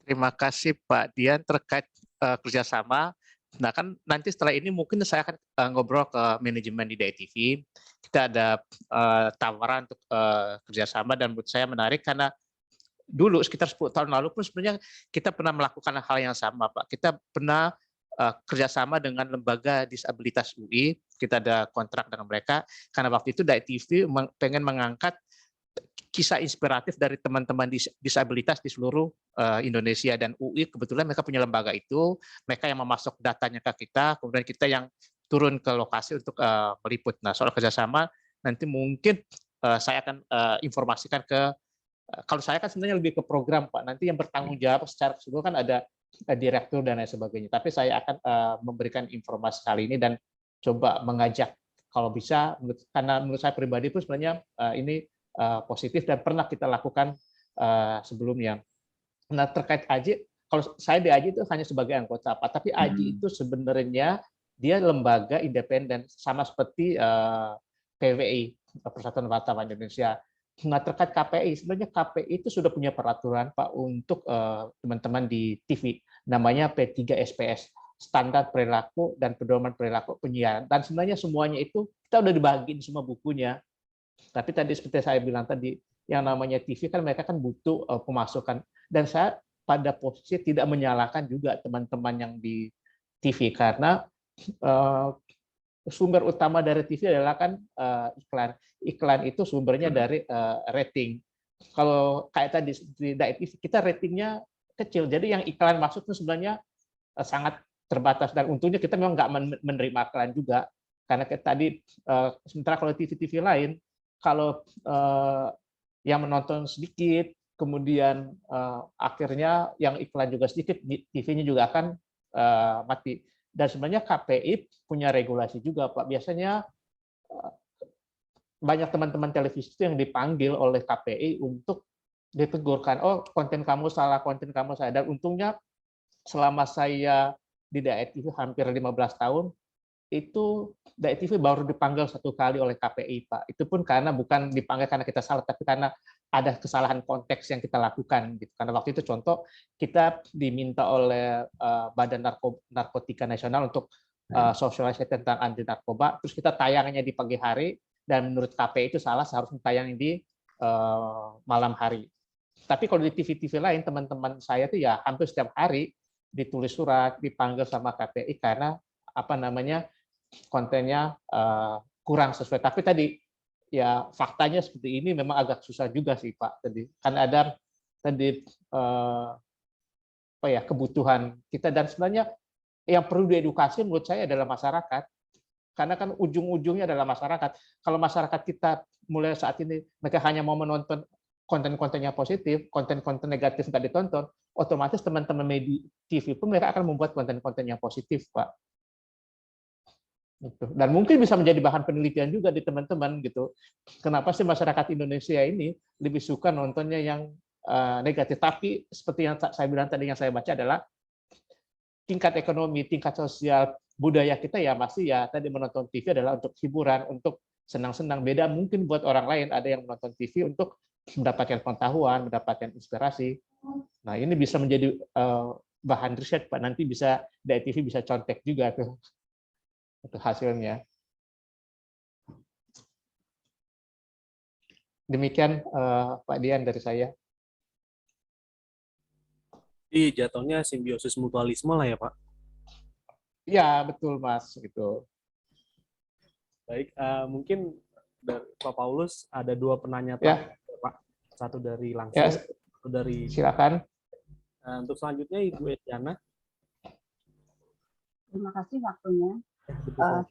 terima kasih Pak Dian terkait kerjasama. Nah kan nanti setelah ini mungkin saya akan ngobrol ke manajemen di DITV. Kita ada tawaran untuk kerjasama dan menurut saya menarik karena dulu sekitar 10 tahun lalu pun sebenarnya kita pernah melakukan hal yang sama Pak. Kita pernah kerjasama dengan lembaga disabilitas UI, kita ada kontrak dengan mereka karena waktu itu DITV pengen mengangkat kisah inspiratif dari teman-teman disabilitas di seluruh Indonesia, dan UI kebetulan mereka punya lembaga itu, mereka yang memasuk datanya ke kita, kemudian kita yang turun ke lokasi untuk meliput. Nah, soal kerjasama nanti mungkin saya akan informasikan kalau saya kan sebenarnya lebih ke program Pak, nanti yang bertanggung jawab secara keseluruhan kan ada direktur dan lain sebagainya, tapi saya akan memberikan informasi kali ini dan coba mengajak kalau bisa, karena menurut saya pribadi pun sebenarnya ini positif dan pernah kita lakukan sebelumnya. Nah, terkait AJI, kalau saya di AJI itu hanya sebagai anggota Pak, tapi AJI itu sebenarnya dia lembaga independen sama seperti PWI, Persatuan Wartawan Indonesia. Nah, terkait KPI, sebenarnya KPI itu sudah punya peraturan Pak untuk teman-teman di TV, namanya P3SPS, Standar Perilaku dan Pedoman Perilaku Penyiaran. Dan sebenarnya semuanya itu kita udah dibagiin semua bukunya. Tapi tadi seperti saya bilang tadi, yang namanya TV kan mereka kan butuh pemasukan. Dan saya pada posisi tidak menyalahkan juga teman-teman yang di TV karena sumber utama dari TV adalah kan iklan. Iklan itu sumbernya dari rating. Kalau kayak tadi di TV kita ratingnya kecil, jadi yang iklan masuk itu sebenarnya sangat terbatas dan untungnya kita memang nggak menerima iklan juga karena tadi sementara kalau TV-TV lain kalau yang menonton sedikit, kemudian akhirnya yang iklan juga sedikit, TV-nya juga akan mati. Dan sebenarnya KPI punya regulasi juga, Pak. Biasanya banyak teman-teman televisi itu yang dipanggil oleh KPI untuk ditegurkan, oh konten kamu salah, konten kamu salah. Dan untungnya selama saya di Daet TV hampir 15 tahun, itu Daet TV baru dipanggil 1 kali oleh KPI, Pak. Itu pun karena bukan dipanggil karena kita salah, tapi karena ada kesalahan konteks yang kita lakukan. Gitu. Karena waktu itu contoh, kita diminta oleh Badan Narkotika Nasional untuk sosialisasi tentang anti narkoba, terus kita tayangnya di pagi hari, dan menurut KPI itu salah, seharusnya tayang di malam hari. Tapi kalau di TV-TV lain, teman-teman saya itu ya hampir setiap hari ditulis surat, dipanggil sama KPI karena kontennya kurang sesuai. Tapi tadi ya faktanya seperti ini memang agak susah juga sih Pak. Tadi kan ada kebutuhan kita, dan sebenarnya yang perlu diedukasi menurut saya adalah masyarakat. Karena kan ujung-ujungnya adalah masyarakat. Kalau masyarakat kita mulai saat ini mereka hanya mau menonton konten-konten yang positif, konten-konten negatif nggak ditonton, otomatis teman-teman media TV pun mereka akan membuat konten-konten yang positif, Pak. Gitu. Dan mungkin bisa menjadi bahan penelitian juga di teman-teman gitu. Kenapa sih masyarakat Indonesia ini lebih suka nontonnya yang negatif? Tapi seperti yang saya bilang tadi, yang saya baca adalah tingkat ekonomi, tingkat sosial, budaya kita ya masih ya tadi menonton TV adalah untuk hiburan, untuk senang-senang. Beda mungkin buat orang lain, ada yang menonton TV untuk mendapatkan pengetahuan, mendapatkan inspirasi. Nah ini bisa menjadi bahan riset Pak. Nanti bisa Daet TV bisa contek juga tuh untuk hasilnya. Demikian Pak Dian dari saya. Jadi jatuhnya simbiosis mutualisme lah ya Pak. Ya betul Mas gitu. Baik, mungkin dari Pak Paulus ada 2 penanya ya. Pak. Satu dari langsung, ya. satu dari. Silakan. Untuk selanjutnya Ibu Etiana. Terima kasih waktunya.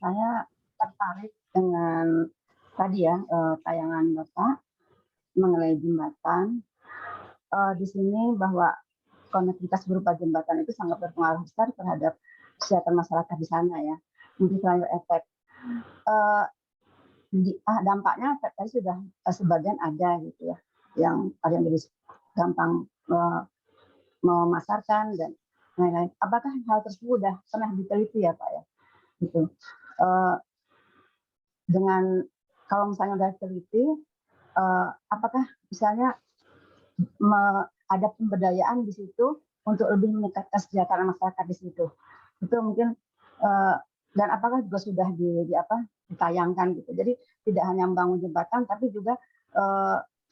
Saya tertarik dengan tadi ya tayangan Bapak mengenai jembatan. Di sini bahwa konektivitas berupa jembatan itu sangat berpengaruh besar terhadap kesehatan masyarakat di sana ya. Multiplier effect. Dampaknya tadi sudah sebagian ada gitu ya, yang ada yang lebih gampang memasarkan dan lain-lain. Apakah hal tersebut sudah pernah diteliti ya Pak ya? Gitu. Dengan kalau misalnya sudah diteliti, apakah misalnya ada pemberdayaan di situ untuk lebih meningkatkan kesejahteraan masyarakat di situ? Itu mungkin dan apakah juga sudah ditayangkan gitu. Jadi tidak hanya membangun jembatan, tapi juga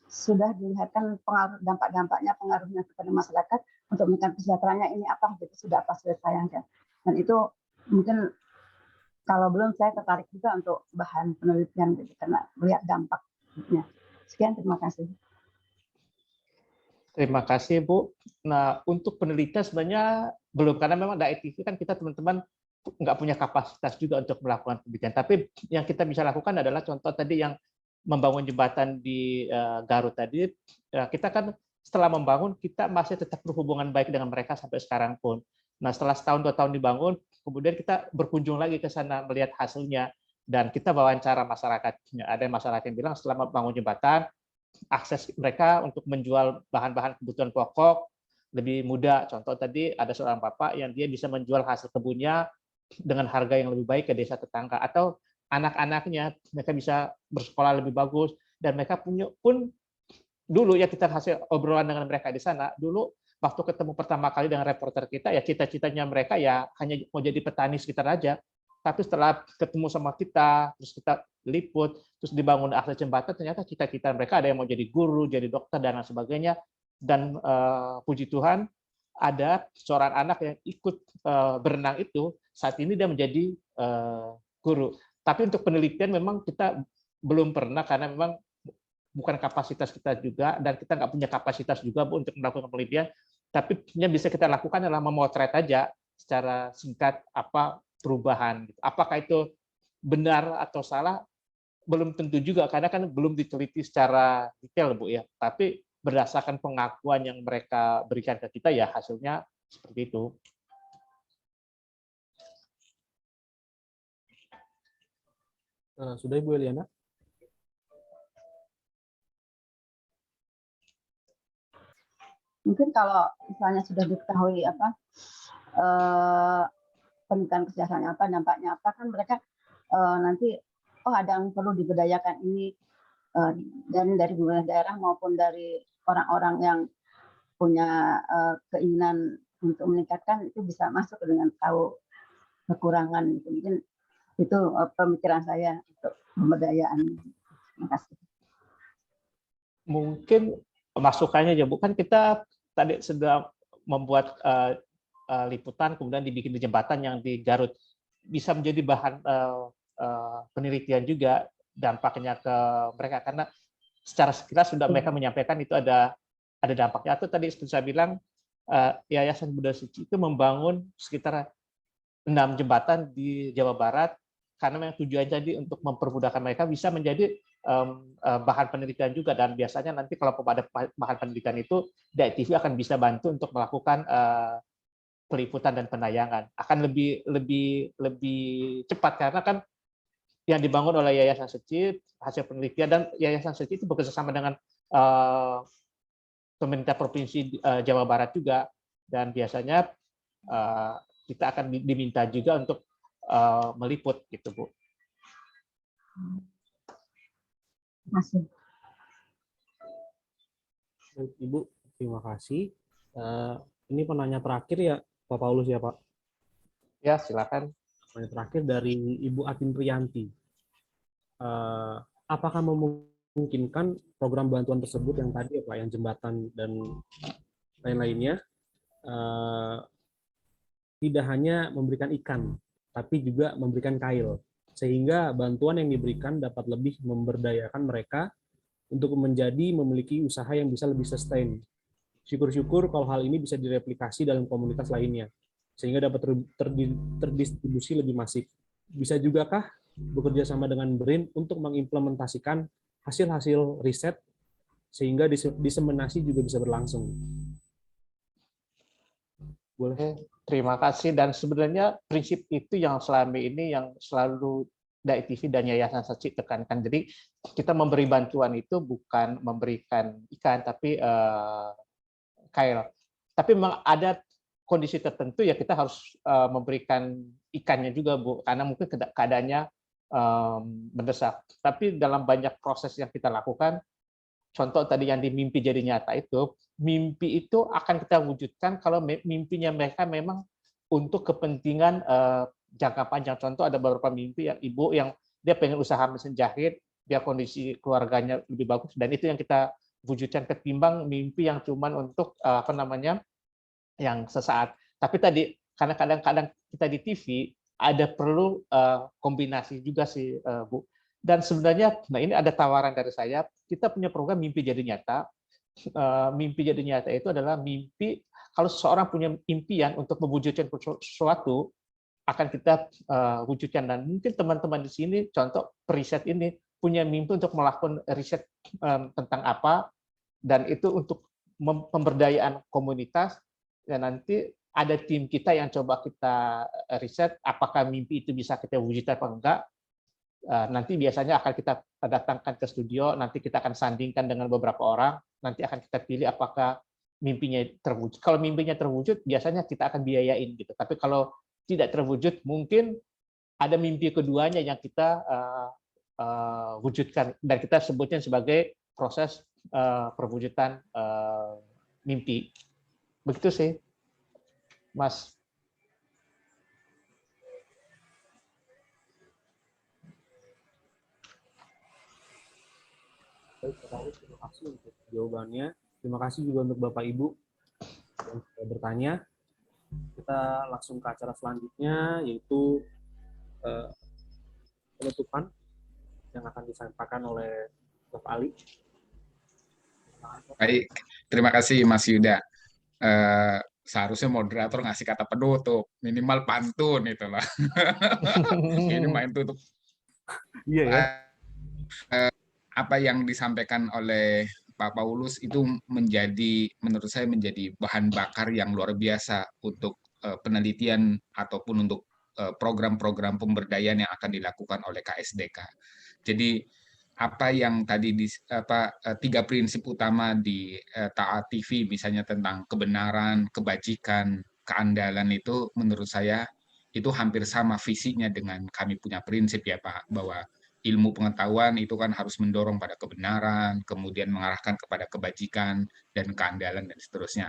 sudah dilihatkan dampak-dampaknya, pengaruhnya kepada masyarakat untuk meningkatkan kesejahteraannya ini apa gitu, sudah ditayangkan. Dan itu mungkin kalau belum saya tertarik juga untuk bahan penelitian gitu, karena melihat dampaknya. Sekian, terima kasih. Terima kasih Bu. Nah untuk penelitian sebenarnya belum, karena memang Daet TV kan kita teman-teman nggak punya kapasitas juga untuk melakukan penelitian. Tapi yang kita bisa lakukan adalah contoh tadi yang membangun jembatan di Garut tadi. Kita kan setelah membangun kita masih tetap berhubungan baik dengan mereka sampai sekarang pun. Nah setelah setahun 2 tahun dibangun, kemudian kita berkunjung lagi ke sana melihat hasilnya dan kita wawancara masyarakatnya. Ada masyarakat yang bilang setelah membangun jembatan, akses mereka untuk menjual bahan-bahan kebutuhan pokok lebih mudah. Contoh tadi ada seorang bapak yang dia bisa menjual hasil kebunnya dengan harga yang lebih baik ke desa tetangga, atau anak-anaknya mereka bisa bersekolah lebih bagus, dan mereka punya pun dulu ya kita hasil obrolan dengan mereka di sana dulu waktu ketemu pertama kali dengan reporter kita ya cita-citanya mereka ya hanya mau jadi petani sekitar aja, tapi setelah ketemu sama kita terus kita liput terus dibangun akses jembatan, ternyata cita-cita mereka ada yang mau jadi guru, jadi dokter dan lain sebagainya. Dan puji Tuhan ada seorang anak yang ikut berenang itu, saat ini dia menjadi guru. Tapi untuk penelitian memang kita belum pernah, karena memang bukan kapasitas kita juga, dan kita nggak punya kapasitas juga Bu untuk melakukan penelitian. Tapi yang bisa kita lakukan adalah memotret aja secara singkat apa perubahan. Apakah itu benar atau salah? Belum tentu juga, karena kan belum diteliti secara detail Bu ya. Tapi berdasarkan pengakuan yang mereka berikan ke kita ya hasilnya seperti itu. Sudah Ibu Eliana? Mungkin kalau misalnya sudah diketahui pendidikan kesejahteraan apa, dampaknya apa, kan mereka nanti ada yang perlu diberdayakan ini dan dari pemerintah daerah maupun dari orang-orang yang punya keinginan untuk meningkatkan, itu bisa masuk dengan tahu kekurangan gitu. Mungkin itu pemikiran saya untuk pemberdayaan. Terima kasih. Mungkin masukannya ya, bukan kita tadi sudah membuat liputan kemudian dibikin di jembatan yang di Garut, bisa menjadi bahan penelitian juga dampaknya ke mereka, karena secara sekilas sudah mereka menyampaikan itu ada dampaknya. Atau tadi seperti saya bilang, Yayasan Budaya Suci itu membangun sekitar 6 jembatan di Jawa Barat karena memang tujuannya jadi untuk mempermudahkan mereka bisa menjadi bahan penelitian juga, dan biasanya nanti kalau pada bahan penelitian itu DITV akan bisa bantu untuk melakukan peliputan dan penayangan, akan lebih cepat karena kan yang dibangun oleh Yayasan Suci hasil penelitian, dan Yayasan Suci itu bekerjasama dengan pemerintah provinsi Jawa Barat juga, dan biasanya kita akan diminta juga untuk meliput gitu, Bu. Terima kasih. Ibu, terima kasih. Ini penanya terakhir ya, Pak Paulus ya, Pak? Ya, silakan. Penanya terakhir dari Ibu Atin Priyanti. Apakah memungkinkan program bantuan tersebut yang tadi ya, Pak, yang jembatan dan lain-lainnya, tidak hanya memberikan ikan, tapi juga memberikan kail, sehingga bantuan yang diberikan dapat lebih memberdayakan mereka untuk memiliki usaha yang bisa lebih sustain. Syukur-syukur kalau hal ini bisa direplikasi dalam komunitas lainnya, sehingga dapat terdistribusi lebih masif. Bisa jugakah bekerja sama dengan BRIN untuk mengimplementasikan hasil-hasil riset, sehingga diseminasi juga bisa berlangsung? Boleh. Terima kasih. Dan sebenarnya prinsip itu yang selama ini yang selalu DITV dan Yayasan Suci tekankan. Jadi kita memberi bantuan itu bukan memberikan ikan, tapi kail. Tapi memang ada kondisi tertentu ya kita harus memberikan ikannya juga, Bu, karena mungkin keadaannya mendesak. Tapi dalam banyak proses yang kita lakukan, contoh tadi yang di mimpi jadi nyata itu, mimpi itu akan kita wujudkan kalau mimpinya mereka memang untuk kepentingan jangka panjang. Contoh ada beberapa mimpi yang ibu yang dia pengen usaha mesin jahit biar kondisi keluarganya lebih bagus, dan itu yang kita wujudkan ketimbang mimpi yang cuman untuk yang sesaat. Tapi tadi karena kadang-kadang kita di TV ada perlu kombinasi juga sih, Bu. Dan sebenarnya, nah ini ada tawaran dari saya, kita punya program mimpi jadi nyata. Mimpi jadi nyata itu adalah mimpi, kalau seseorang punya impian untuk mewujudkan sesuatu, akan kita wujudkan. Dan mungkin teman-teman di sini, contoh periset ini, punya mimpi untuk melakukan riset tentang apa, dan itu untuk pemberdayaan komunitas, dan nanti ada tim kita yang coba kita riset, apakah mimpi itu bisa kita wujudkan atau enggak. Nanti biasanya akan kita datangkan ke studio, nanti kita akan sandingkan dengan beberapa orang, nanti akan kita pilih apakah mimpinya terwujud. Kalau mimpinya terwujud, biasanya kita akan biayain gitu. Tapi kalau tidak terwujud, mungkin ada mimpi keduanya yang kita wujudkan, dan kita sebutnya sebagai proses perwujudan mimpi. Begitu sih, Mas. Terima kasih untuk jawabannya. Terima kasih juga untuk Bapak Ibu yang sudah bertanya. Kita langsung ke acara selanjutnya, yaitu penutupan yang akan disampaikan oleh Prof. Ali. Baik, terima kasih Mas Yuda. Seharusnya moderator ngasih kata penutup, minimal pantun itu lah. Ini main tutup. Iya ya. Apa yang disampaikan oleh Pak Paulus itu menurut saya menjadi bahan bakar yang luar biasa untuk penelitian ataupun untuk program-program pemberdayaan yang akan dilakukan oleh KSDK. Jadi apa yang tadi 3 prinsip utama di Taat TV, misalnya tentang kebenaran, kebajikan, keandalan, itu menurut saya itu hampir sama visinya dengan kami punya prinsip ya Pak, bahwa ilmu pengetahuan itu kan harus mendorong pada kebenaran, kemudian mengarahkan kepada kebajikan dan keandalan dan seterusnya.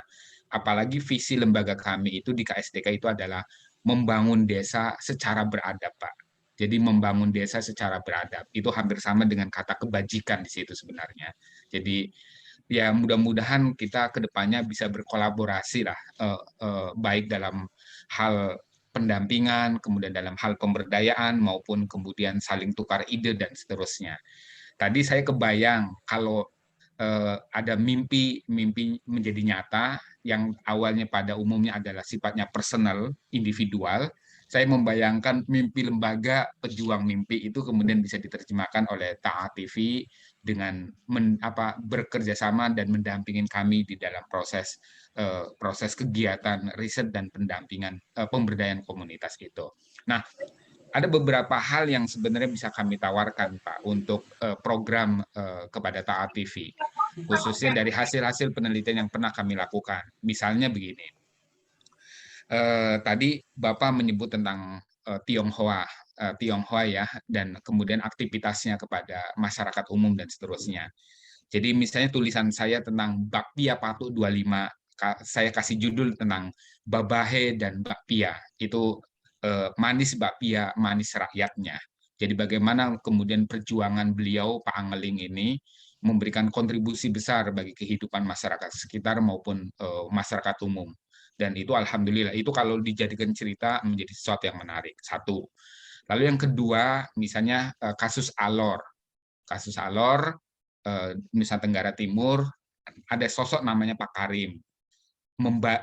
Apalagi visi lembaga kami itu di KSDK itu adalah membangun desa secara beradab, Pak. Jadi membangun desa secara beradab itu hampir sama dengan kata kebajikan di situ sebenarnya. Jadi ya mudah-mudahan kita kedepannya bisa berkolaborasi lah, baik dalam hal pendampingan, kemudian dalam hal pemberdayaan, maupun kemudian saling tukar ide dan seterusnya. Tadi saya kebayang kalau ada mimpi menjadi nyata yang awalnya pada umumnya adalah sifatnya personal, individual. Saya membayangkan mimpi lembaga pejuang mimpi itu kemudian bisa diterjemahkan oleh Taat TV dengan bekerja sama dan mendampingin kami di dalam proses kegiatan riset dan pendampingan pemberdayaan komunitas itu. Nah, ada beberapa hal yang sebenarnya bisa kami tawarkan, Pak, untuk program kepada Taat TV, khususnya dari hasil-hasil penelitian yang pernah kami lakukan. Misalnya begini, tadi Bapak menyebut tentang Tionghoa ya, dan kemudian aktivitasnya kepada masyarakat umum dan seterusnya. Jadi misalnya tulisan saya tentang Bakpia Patuk 25, saya kasih judul tentang Babahe dan Bakpia, itu manis bakpia, manis rakyatnya. Jadi bagaimana kemudian perjuangan beliau, Pak Angeling ini, memberikan kontribusi besar bagi kehidupan masyarakat sekitar maupun masyarakat umum. Dan itu alhamdulillah, itu kalau dijadikan cerita menjadi sesuatu yang menarik. Satu. Lalu yang kedua, misalnya kasus Alor. Kasus Alor, Nusa Tenggara Timur, ada sosok namanya Pak Karim.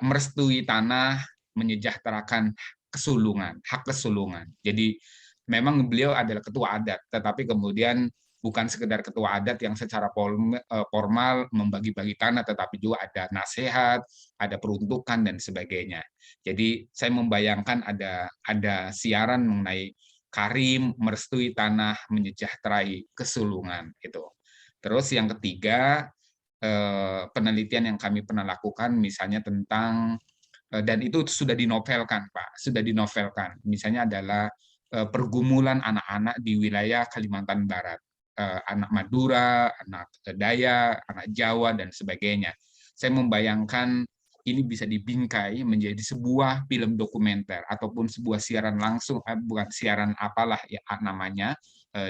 Merestui tanah, menyejahterakan kesulungan, hak kesulungan. Jadi memang beliau adalah ketua adat, tetapi kemudian bukan sekedar ketua adat yang secara formal membagi-bagi tanah, tetapi juga ada nasihat, ada peruntukan dan sebagainya. Jadi saya membayangkan ada siaran mengenai Karim merestui tanah, menyejahterai kesulungan itu. Terus yang ketiga, penelitian yang kami pernah lakukan misalnya tentang, dan itu sudah dinovelkan, Pak, sudah dinovelkan. Misalnya adalah pergumulan anak-anak di wilayah Kalimantan Barat, anak Madura, anak Dayak, anak Jawa dan sebagainya. Saya membayangkan ini bisa dibingkai menjadi sebuah film dokumenter ataupun sebuah siaran langsung, bukan siaran apalah ya namanya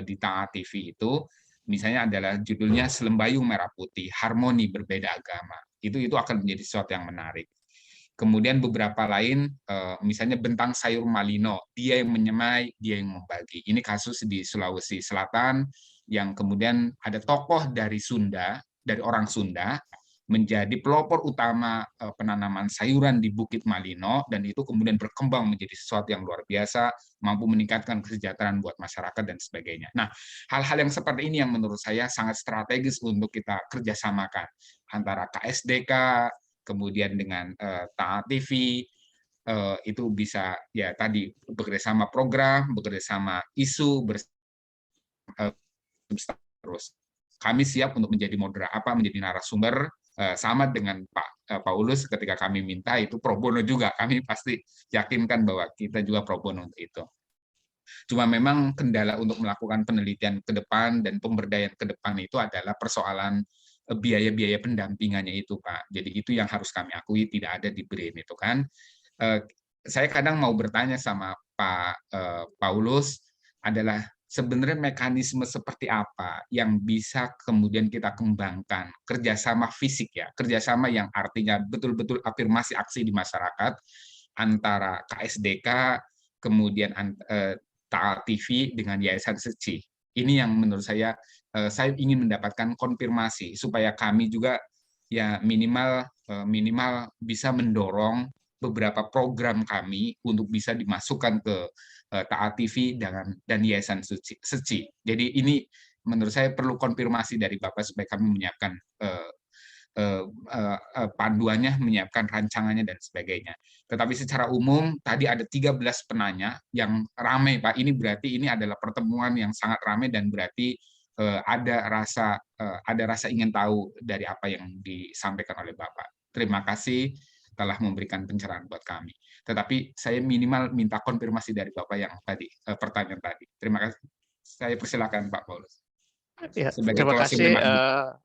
di Taat TV itu. Misalnya adalah judulnya Selembayung Merah Putih, Harmoni Berbeda Agama. Itu akan menjadi sesuatu yang menarik. Kemudian beberapa lain, misalnya Bentang Sayur Malino, dia yang menyemai, dia yang membagi. Ini kasus di Sulawesi Selatan, yang kemudian ada tokoh dari Sunda, dari orang Sunda, menjadi pelopor utama penanaman sayuran di Bukit Malino, dan itu kemudian berkembang menjadi sesuatu yang luar biasa, mampu meningkatkan kesejahteraan buat masyarakat dan sebagainya. Nah, hal-hal yang seperti ini yang menurut saya sangat strategis untuk kita kerjasamakan antara KSDK, kemudian dengan Taat TV, itu bisa ya tadi bekerjasama program, bekerjasama isu, terus kami siap untuk menjadi menjadi narasumber, sama dengan Pak Paulus ketika kami minta itu pro bono juga, kami pasti yakinkan bahwa kita juga pro bono untuk itu. Cuma memang kendala untuk melakukan penelitian ke depan dan pemberdayaan ke depan itu adalah persoalan biaya-biaya pendampingannya itu, Pak. Jadi itu yang harus kami akui tidak ada di BRIN itu kan. Saya kadang mau bertanya sama Pak Paulus adalah sebenarnya mekanisme seperti apa yang bisa kemudian kita kembangkan, kerjasama fisik ya, kerjasama yang artinya betul-betul afirmasi aksi di masyarakat antara KSDK, kemudian Taat TV dengan Yayasan Seci. Ini yang menurut saya ingin mendapatkan konfirmasi supaya kami juga ya minimal bisa mendorong beberapa program kami untuk bisa dimasukkan ke Taat TV dan Yayasan Seci. Jadi ini menurut saya perlu konfirmasi dari Bapak supaya kami menyiapkan panduannya, menyiapkan rancangannya dan sebagainya. Tetapi secara umum tadi ada 13 penanya yang ramai Pak. Ini berarti ini adalah pertemuan yang sangat ramai dan berarti ada rasa ingin tahu dari apa yang disampaikan oleh Bapak. Terima kasih telah memberikan pencerahan buat kami. Tetapi saya minimal minta konfirmasi dari Bapak yang tadi pertanyaan tadi. Terima kasih. Saya persilakan Pak Paulus. Ya, Sebagai terima closing kasih, remark.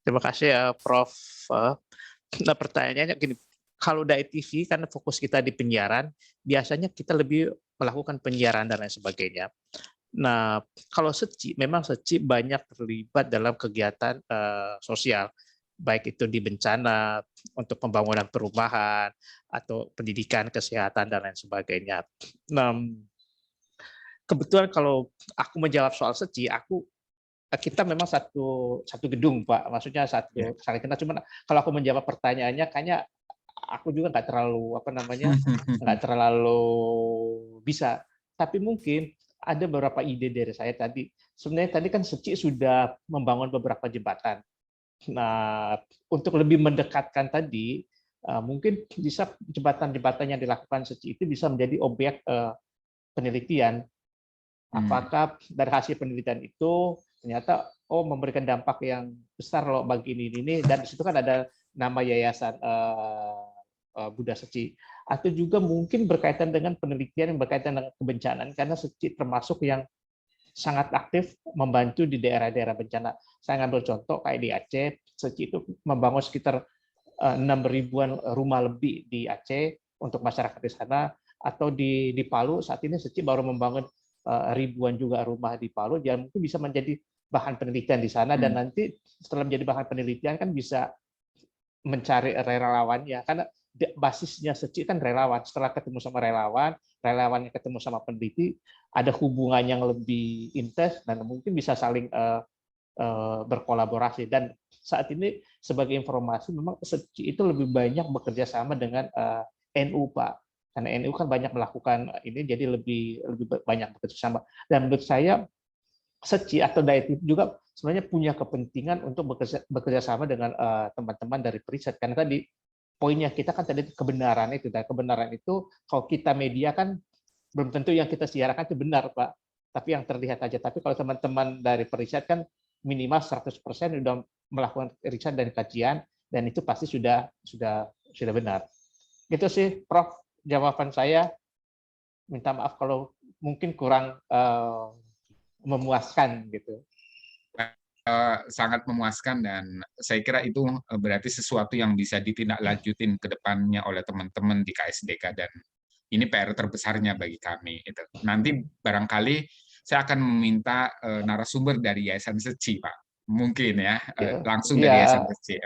terima kasih Prof. Nah, pertanyaannya gini, kalau dari TV kan fokus kita di penyiaran, biasanya kita lebih melakukan penyiaran dan lain sebagainya. Nah, kalau SECI, memang SECI banyak terlibat dalam kegiatan sosial, baik itu di bencana, untuk pembangunan perumahan, atau pendidikan, kesehatan, dan lain sebagainya. Nah, kebetulan kalau aku menjawab soal SECI, kita memang satu gedung Pak, maksudnya satu saling kenal. Cuman kalau aku menjawab pertanyaannya, kayaknya aku juga nggak terlalu nggak terlalu bisa. Tapi mungkin ada beberapa ide dari saya tadi. Sebenarnya tadi kan SECI sudah membangun beberapa jembatan. Nah, untuk lebih mendekatkan tadi, mungkin bisa jembatan-jembatan yang dilakukan SECI itu bisa menjadi objek penelitian. Apakah dari hasil penelitian itu ternyata memberikan dampak yang besar loh bagi ini, dan di situ kan ada nama yayasan Buddha SECI, atau juga mungkin berkaitan dengan penelitian yang berkaitan dengan kebencanaan, karena SECI termasuk yang sangat aktif membantu di daerah-daerah bencana. Saya ngambil contoh kayak di Aceh, SECI itu membangun sekitar 6.000-an rumah lebih di Aceh untuk masyarakat di sana, atau di Palu saat ini SECI baru membangun ribuan juga rumah di Palu, dan mungkin bisa menjadi bahan penelitian di sana, dan nanti setelah menjadi bahan penelitian kan bisa mencari relawannya, karena basisnya SECI kan relawan. Setelah ketemu sama relawannya ketemu sama peneliti, ada hubungan yang lebih intens dan mungkin bisa saling berkolaborasi. Dan saat ini sebagai informasi, memang SECI itu lebih banyak bekerja sama dengan NU Pak, karena NU kan banyak melakukan ini, jadi lebih banyak bekerja sama. Dan menurut saya SECI atau DAITIV juga sebenarnya punya kepentingan untuk bekerja sama dengan teman-teman dari periset, karena tadi poinnya kita kan tadi kebenaran itu, dan kebenaran itu kalau kita media kan belum tentu yang kita siarkan itu benar Pak, tapi yang terlihat aja. Tapi kalau teman-teman dari periset kan minimal 100% sudah melakukan riset dan kajian, dan itu pasti sudah benar. Itu sih Prof, jawaban saya. Minta maaf kalau mungkin kurang memuaskan gitu. Sangat memuaskan, dan saya kira itu berarti sesuatu yang bisa ditindaklanjutin ke depannya oleh teman-teman di KSDK, dan ini PR terbesarnya bagi kami. Nanti barangkali saya akan meminta narasumber dari Yayasan SECI, Pak. Mungkin ya, langsung dari Yayasan SECI.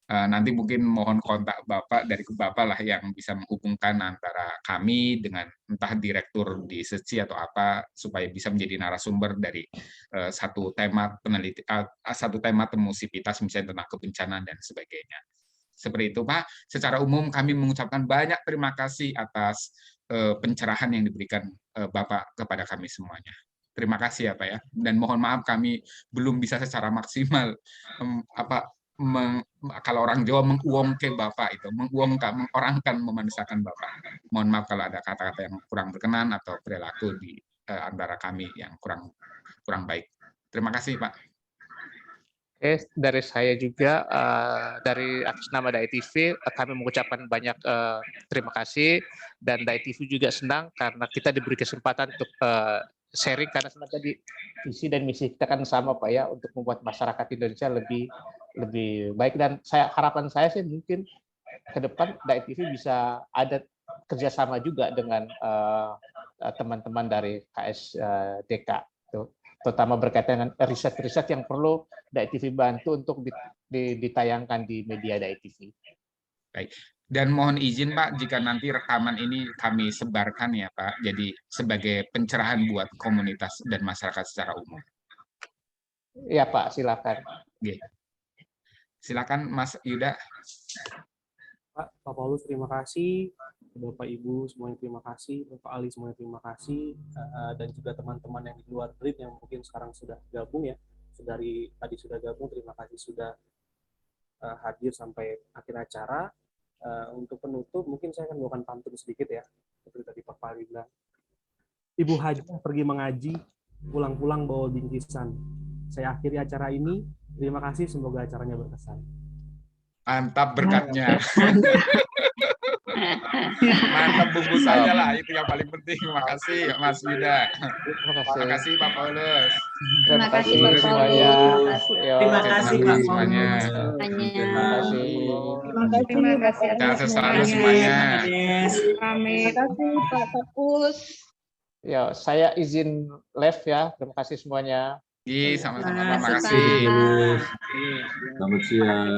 Nanti mungkin mohon kontak Bapak, dari Bapak lah yang bisa menghubungkan antara kami dengan entah direktur di SECI atau apa, supaya bisa menjadi narasumber dari satu tema temu sivitas, misalnya tentang kebencanaan dan sebagainya. Seperti itu Pak. Secara umum kami mengucapkan banyak terima kasih atas pencerahan yang diberikan Bapak kepada kami semuanya. Terima kasih ya Pak ya. Dan mohon maaf kami belum bisa secara maksimal kalau orang Jawa menguongke Bapak itu, mengorangkan, memanusiakan Bapak. Mohon maaf kalau ada kata-kata yang kurang berkenan atau perilaku di antara kami yang kurang baik. Terima kasih Pak. Oke, dari saya juga, dari atas nama DAITV, kami mengucapkan banyak terima kasih, dan DAITV juga senang karena kita diberi kesempatan untuk sharing, karena sebenarnya tadi visi dan misi kita kan sama Pak ya, untuk membuat masyarakat Indonesia lebih baik. Dan harapan saya sih mungkin ke depan DAITV bisa ada kerjasama juga dengan teman-teman dari KSDK, terutama berkaitan dengan riset-riset yang perlu DAITV bantu untuk ditayangkan di media DAITV. Baik. Dan mohon izin Pak, jika nanti rekaman ini kami sebarkan ya Pak, jadi sebagai pencerahan buat komunitas dan masyarakat secara umum. Iya Pak, silakan. Oke. Silakan Mas Yuda. Pak Paulus terima kasih, Bapak Ibu semuanya terima kasih, Bapak Ali semuanya terima kasih, dan juga teman-teman yang di luar grid yang mungkin sekarang sudah gabung ya, dari tadi sudah gabung, terima kasih sudah hadir sampai akhir acara. Untuk penutup mungkin saya akan bawakan pantun sedikit ya, seperti tadi Pak Fahri bilang. Ibu Haji pergi mengaji, pulang-pulang bawa bingkisan. Saya akhiri acara ini. Terima kasih, semoga acaranya berkesan. Mantap berkatnya. Mantap bungkusannya lah, itu yang paling penting. Terima kasih Mas Yuda. Terima kasih Pak Paulus. Terima kasih Pak semuanya. Terima kasih Pak semuanya. Terima kasih. Terima kasih. Sehat selalu semuanya. Terima kasih Pak Fokus. Ya, saya izin live ya. Terima kasih semuanya. Sama-sama. Terima kasih. Selamat siang.